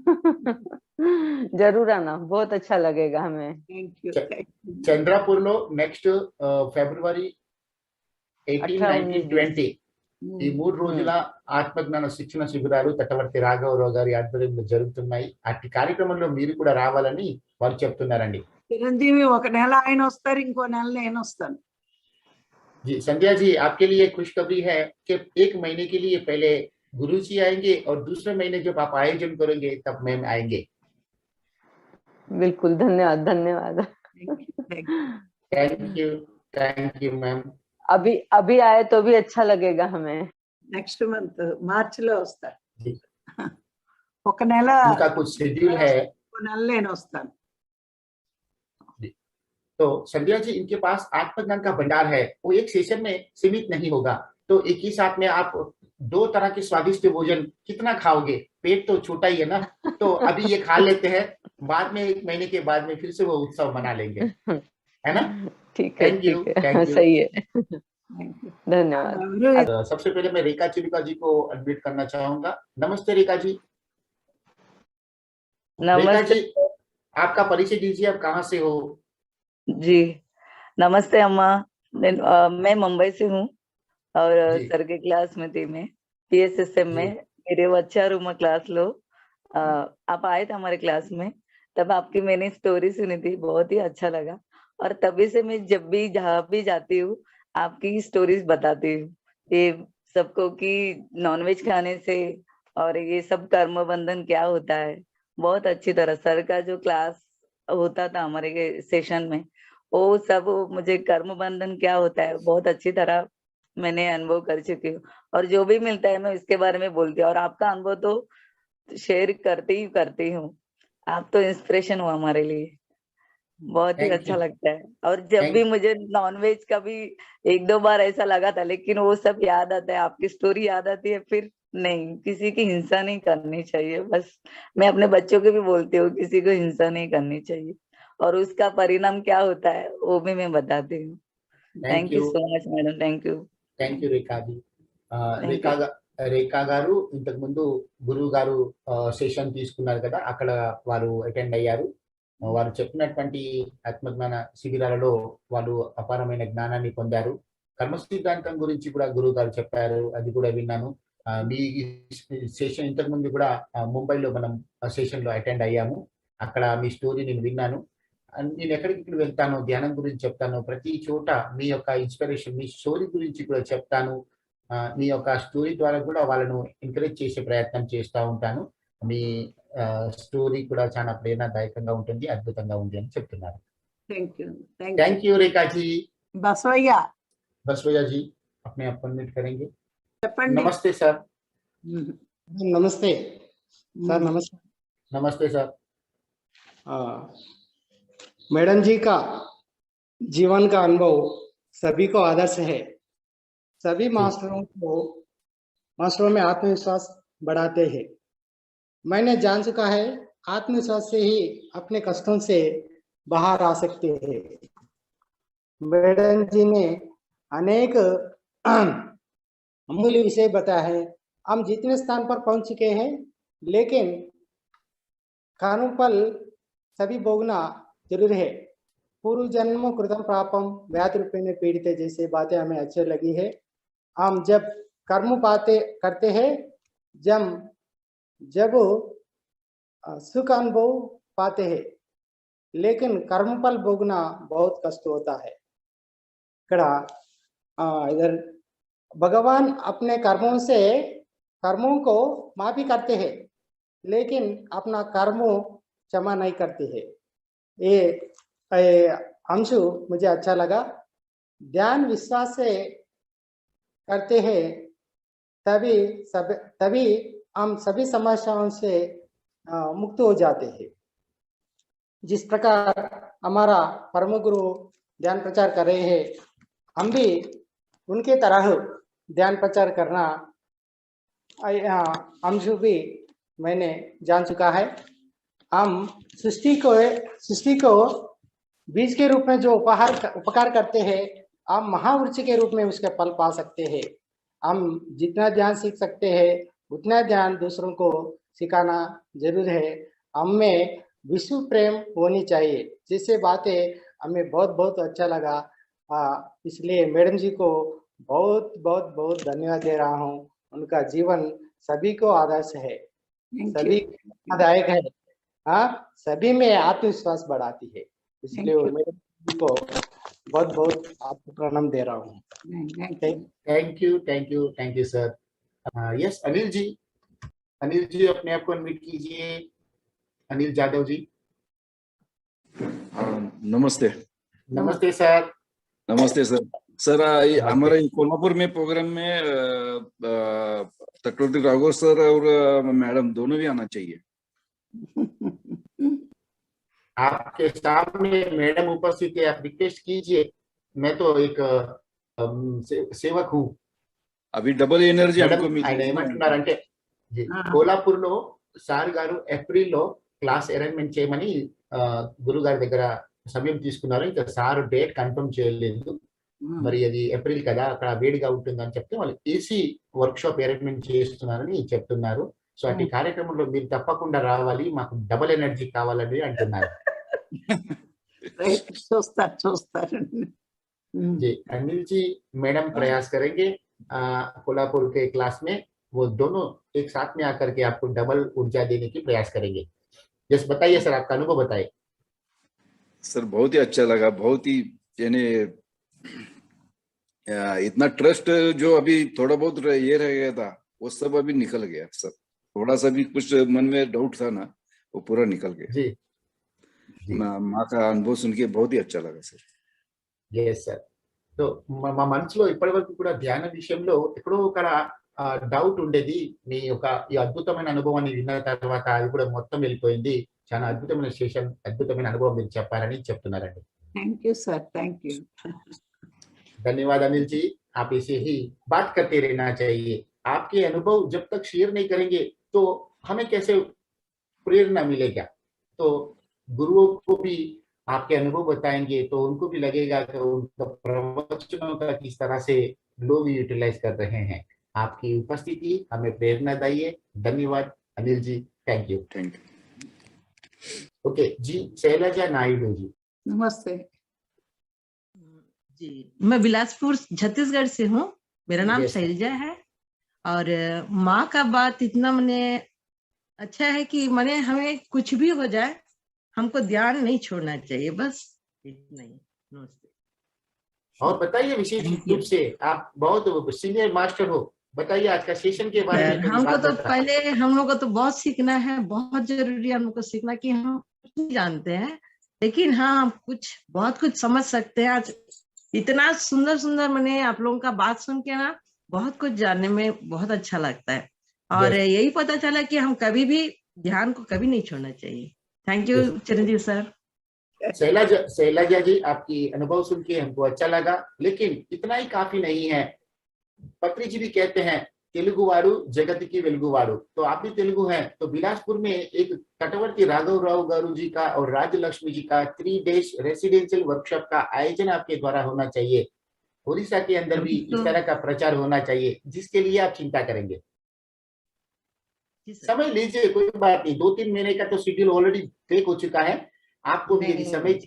जरूर आना, बहुत अच्छा लगेगा हमें. Thank you. చంద్రపూర్లో నెక్స్ట్ ఫిబ్రవరి 18, 19, 20 ఈ 3 రోజుల ఆత్మజ్ఞాన శిక్షణ శిబిరాలు తటవర్తి రాఘవరావు గారి ఆధ్వర్యంలో జరుగుతున్నాయి. అట్టి కార్యక్రమంలో మీరు కూడా రావాలని వారు చెప్తున్నారండి. చిరంజీవి ఒక నెల ఆయన వస్తారు, ఇంకో నెల నేను వస్తాను. जी संध्या जी, आपके लिए खुशखबरी है कि 1 महीने के लिए पहले गुरु जी आएंगे और दूसरे महीने जब आप आयोजन करेंगे तब मैम आएंगे. बिल्कुल, धन्यवाद धन्यवाद. Thank you ma'am. अभी आए तो भी अच्छा लगेगा हमें. నెక్స్ట్ మంత్ మార్చ్ లో వస్తా. जी. ఒక నెల उनका कुछ शेड्यूल है. ఒక నెల నేను వస్తాను. तो संध्या जी, इनके पास आत्मज्ञान का भंडार है, वो एक सेशन में सीमित नहीं होगा. तो एक ही साथ में आप 2 तरह के स्वादिष्ट भोजन कितना खाओगे? पेट तो छोटा ही है ना, तो अभी ये खा लेते हैं, बाद में 1 महीने के बाद में फिर से वो उत्सव मना लेंगे, है ना. ठीक है, ठीक है, सही है. धन्यवाद. सबसे पहले मैं रेखा चिलिका जी को एडमिट करना चाहूंगा. नमस्ते रेखा जी. रेखा नमस्ते जी, आपका परिचय दीजिए, आप कहाँ से हो? जी. नमस्ते अम्मा. मैं मुंबई से हूँ और जी. सर के क्लास में थी मैं PSSM जी. में. मेरे अच्छा रूम क्लास लो. आप आए थे हमारे क्लास में, तब आपकी मैंने स्टोरी सुनी थी, बहुत ही अच्छा लगा. और तभी से मैं जब भी जहाँ भी जाती हूँ आपकी स्टोरीज बताती हूँ, ये सबको कि नॉनवेज खाने से और ये सब कर्म बंधन क्या होता है. बहुत अच्छी तरह सर का जो क्लास होता था हमारे सेशन में, वो सब मुझे कर्म बंधन क्या होता है बहुत अच्छी तरह मैंने अनुभव कर चुकी हूँ. और जो भी मिलता है मैं इसके बारे में बोलती हूँ और आपका अनुभव तो शेयर करती हूँ. आप तो इंस्पिरेशन हो हमारे लिए, बहुत ही Thank अच्छा you. लगता है. और जब Thank भी मुझे नॉनवेज का भी 1-2 बार ऐसा लगा था, लेकिन वो सब याद आता है, आपकी स्टोरी याद आती है. फिर नहीं, किसी की हिंसा नहीं करनी चाहिए. बस मैं अपने बच्चों को भी बोलती हूँ किसी को हिंसा नहीं करनी चाहिए, और उसका परिणाम क्या होता है वो भी मैं बताती हूँ. Thank you so much madam. Thank you Rekha ji. Rekha గారు ఇంతకు ముందు గురువు గారు సెషన్ తీసుకున్నారు కదా, అక్కడ వారు అటెండ్ అయ్యారు. వారు చెప్పినటువంటి ఆత్మజ్ఞాన శిబిరాలలో వాళ్ళు అపారమైన జ్ఞానాన్ని పొందారు. కర్మ సిద్ధాంతం గురించి కూడా గురువు గారు చెప్పారు, అది కూడా విన్నాను. మీ సెషన్ ఇంతకు ముందు కూడా ముంబైలో మనం సెషన్ లో అటెండ్ అయ్యాము. అక్కడ మీ స్టోరీ నేను విన్నాను. నేను ఎక్కడికి వెళ్తాను ధ్యానం గురించి చెప్తాను, ప్రతి చోట మీ యొక్క ఇన్స్పిరేషన్, మీ స్టోరీ గురించి కూడా చెప్తాను. మీ యొక్క స్టోరీ ద్వారా కూడా వాళ్ళను ఎంకరేజ్ చేసే ప్రయత్నం చేస్తూ ఉంటాను. మీ స్టోరీ కూడా చాలా ప్రేరణాదాయకంగా ఉంటుంది, అద్భుతంగా ఉంది అని చెప్తున్నారు. థ్యాంక్ యూ రేఖా जी। बसवैया जी अपने आप अनम्यूट करेंगे। नमस्ते सर। नमस्ते सर। नमस्ते। नमस्ते सर। मैडम जी का जीवन का अनुभव सभी को आदर्श है। सभी मास्टरों में आत्मविश्वास बढ़ाते हैं। मैंने जान चुका है आत्मविश्वास से ही अपने कष्टों से बाहर आ सकते हैं। मैडम जी ने अनेक अमूल्य विषय बताया है। हम जितने स्थान पर पहुंच चुके हैं, लेकिन कर्मफल सभी भोगना जरूर है। पूर्व जन्म कृतम प्रापम व्याध रूपेण पीड़ित जैसे बातें हमें अच्छी लगी है। हम जब कर्म करते हैं, जब सुख अनुभव पाते हैं, लेकिन कर्मफल भोगना बहुत कष्ट होता है। इधर भगवान अपने कर्मों को माफी करते हैं, लेकिन अपना कर्मों क्षमा नहीं करते हैं। ये अंश मुझे अच्छा लगा। ध्यान विश्वास से करते हैं, तभी हम सभी समस्याओं से मुक्त हो जाते हैं। जिस प्रकार हमारा परम गुरु ध्यान प्रचार कर रहे हैं, हम भी उनके तरह ध्यान प्रचार करना अंश भी मैंने जान चुका है। हम सृष्टि को बीज के रूप में जो उपकार करते हैं, हम महावृक्ष के रूप में उसके फल पा सकते हैं। हम जितना ध्यान सीख सकते हैं, उतना ध्यान दूसरों को सिखाना जरूर है। हमें विश्व प्रेम होनी चाहिए। जिससे बातें हमें बहुत बहुत अच्छा लगा। इसलिए मैडम जी को बहुत बहुत बहुत धन्यवाद दे रहा हूँ। उनका जीवन सभी को आदर्श है, सभी प्रेरणादायक है। सभी में आत्मविश्वास बढ़ाती है। इसलिए मैडम जी को बहुत बहुत आपको प्रणाम दे रहा हूँ। Thank you sir. Yes Anil ji अपने आप को अनम्यूट कीजिए। अनिल जादव जी। नमस्ते। नमस्ते सर। नमस्ते सर। सर हमारे कोल्हापुर में प्रोग्राम में चक्रवर्ती राघव सर और मैडम दोनों भी आना चाहिए। आपके सामने मैडम उपस्थित है, आप रिक्वेस्ट कीजिए। मैं तो एक सेवक हूँ। अभी डबल एनर्जी हमको मिली ఏమంటున్నారంటే కోలాపూర్లో సార్ గారు ఏప్రిల్లో క్లాస్ అరేంజ్మెంట్ చేయమని గురువు గారి దగ్గర సమయం తీసుకున్నారు. ఇంకా సార్ డేట్ కన్ఫర్మ్ చేయలేదు. మరి అది ఏప్రిల్ కదా, అక్కడ వేడిగా ఉంటుందని చెప్తే వాళ్ళు ఏసీ వర్క్ షాప్ అరేంజ్మెంట్ చేస్తున్నారని చెప్తున్నారు. సో అటు కార్యక్రమంలో మీరు తప్పకుండా రావాలి, మాకు డబుల్ ఎనర్జీ కావాలని అంటున్నారు. చూస్తారు जी अनिल जी, मैडम प्रयास करेंगे कोल्हापुर के क्लास में वो दोनों एक साथ में आकर के आपको डबल ऊर्जा देने की प्रयास करेंगे। जस्ट बताइए सर, आपका अनुभव बताइए। सर बहुत ही अच्छा लगा, बहुत ही यानी इतना ट्रस्ट जो अभी थोड़ा बहुत ये रह गया था वो सब अभी निकल गया सर। थोड़ा सा भी कुछ मन में डाउट था ना, वो पूरा निकल गया। जी माँ का अनुभव सुन के बहुत ही अच्छा लगा सर। Yes sir. సో మా మనసులో ఇప్పటి వరకు కూడా ధ్యాన విషయంలో ఎక్కడో ఒక డౌట్ ఉండేది. మీ యొక్క ఈ అద్భుతమైన అనుభవాన్ని విన్న తర్వాత అది కూడా మొత్తం వెళ్ళిపోయింది. చాలా అద్భుతమైన సెషన్, అద్భుతమైన అనుభవం మీరు చెప్పారని చెప్తున్నారండి. Thank you sir, thank you. धन्यवाद अनिल जी। आप ऐसे ही बात करते रहना चाहिए। आपके अनुभव जब तक शेयर नहीं करेंगे तो हमें कैसे प्रेरणा मिलेगा। तो गुरुओं को भी आपके अनुभव बताएंगे तो उनको भी लगेगा कि उनका प्रवचनों का किस तरह से लोग यूटिलाइज कर रहे हैं। आपकी उपस्थिति हमें प्रेरणादायी है। धन्यवाद Anil ji. Thank you. Okay जी, शैलजा नायडू जी। नमस्ते। जी, मैं बिलासपुर छत्तीसगढ़ से हूँ। मेरा नाम Yes, sir. शैलजा है। और माँ का बात इतना मने अच्छा है कि मने हमें कुछ भी हो जाए हमको ध्यान नहीं छोड़ना चाहिए, बस इतना ही। नमस्ते। और बताइए विशेष Thank you. रूप से आप बहुत सीनियर मास्टर हो, बताइए आज का सेशन के बारे में थोड़ी हमको बात तो बताइए। पहले हम लोग को तो बहुत सीखना है, बहुत जरूरी है हमको सीखना कि हम कुछ नहीं जानते हैं, लेकिन हाँ हम कुछ बहुत कुछ समझ सकते हैं। आज इतना सुंदर सुंदर मैंने आप लोगों का बात सुन के ना बहुत कुछ जानने में बहुत अच्छा लगता है। और Yes. यही पता चला कि हम कभी भी ध्यान को कभी नहीं छोड़ना चाहिए। Thank you Yes. Chiranjeev sir. Shailaja ji, आपकी अनुभव सुन के हमको अच्छा लगा, लेकिन इतना ही काफी नहीं है। पत्री जी भी कहते हैं तेलुगु वाड़ू जगत की वेलुगु वाड़ू, तो आप भी तेलुगु हैं, तो बिलासपुर में एक तटवर्ती राघव राव गारू जी का और राजलक्ष्मी जी का 3 डेज रेसिडेंशियल वर्कशॉप का आयोजन आपके द्वारा होना चाहिए। उड़ीसा के अंदर भी इस तरह का प्रचार होना चाहिए, जिसके लिए आप चिंता करेंगे। समय लीजिए, कोई बात नहीं, 2-3 महीने का तो शेड्यूल ऑलरेडी तय हो चुका है। आपको भी यदि समय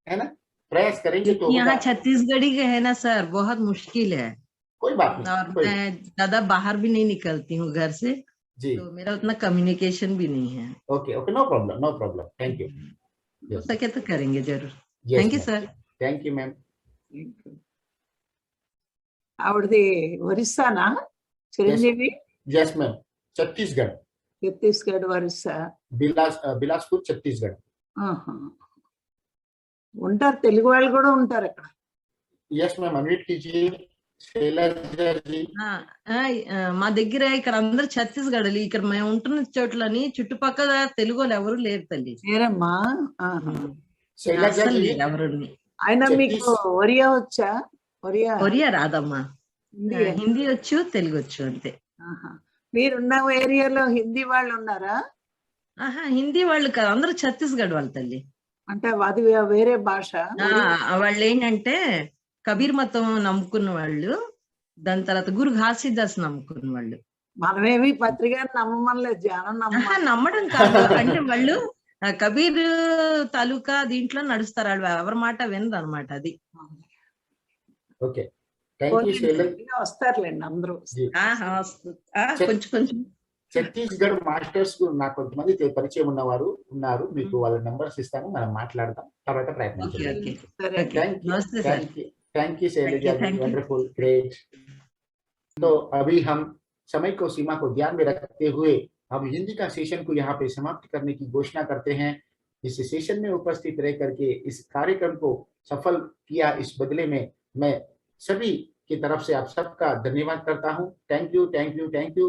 है ना, प्रयास करेंगे तो यहाँ होगा। छत्तीसगढ़ी के है ना सर, बहुत मुश्किल है। कोई बात नहीं, और मैं ज्यादा बाहर भी नहीं निकलती हूँ घर से, जी। तो मेरा उतना कम्युनिकेशन भी नहीं है। Okay okay, no problem, no problem, thank you. हो सके तो करेंगे जरूर। Yes, thank you ma'am. Sir. Thank you ma'am. ఆవిడది ఒరిస్సానా చిరంజీవి? Yes ma'am, Chhattisgarh, Chhattisgarh, Orissa. बिलासपुर छत्तीसगढ़। ఆహా. ఉంటారు, తెలుగు వాళ్ళు కూడా ఉంటారు అక్కడ. यस मैम, अनम्यूट कीजिए शैलजा जी। మా దగ్గర ఇక్కడ అందరు ఛత్తీస్గఢ్, ఇక్కడ మేము ఉంటున్న చోట్లని చుట్టుపక్కల తెలుగు వాళ్ళు ఎవరు లేరు తల్లి. లేరమ్మా. ఆహా. शैलजा అస్సలు जी, లేరు ఎవరు. ఆయన మీకు ఒరియా వచ్చా? ఒరియా ఒరియా రాదమ్మా, హిందీ వచ్చు, తెలుగు వచ్చు అంతే. మీరున్న ఏరియాలో హిందీ వాళ్ళు ఉన్నారా? హిందీ వాళ్ళు కాదు, అందరూ ఛత్తీస్గఢ్ వాళ్ళు తల్లి. అంటే అది వేరే భాష. వాళ్ళు ఏంటంటే కబీర్ మతం నమ్ముకున్న వాళ్ళు, దాని తర్వాత గురు ఘాసీదాస్ నమ్ముకున్న వాళ్ళు. మనమేమి పత్రిక నమ్మలేదు, జనం నమ్మడం కాదు, అంటే వాళ్ళు కబీర్ తాలూకా దీంట్లో నడుస్తారు, వాళ్ళు ఎవరి మాట వినరు అనమాట. అది ఓకే, థ్యాంక్ యూ శైలజ। వస్తారులేండి అందరూ. కొంచెం కొంచెం ఛత్తీస్గఢ్ మాస్టర్స్ కు నాకు కొంతమంది పరిచయం ఉన్నవారు ఉన్నారు, మీకు వాళ్ళ నంబర్స్ ఇస్తాను, మనం మాట్లాడదాం తర్వాత ప్రయత్నం చేద్దాం। Thank you Shailaja ji, wonderful, great. तो अभी हम समय को सीमा को ध्यान में रखते हुए हम हिंदी का सेशन को यहाँ पे समाप्त करने की घोषणा करते हैं। इस सेशन में उपस्थित रह करके इस कार्यक्रम को सफल किया, इस बदले में मैं सभी की तरफ से आप सबका धन्यवाद करता हूँ। Thank you, thank you, thank you.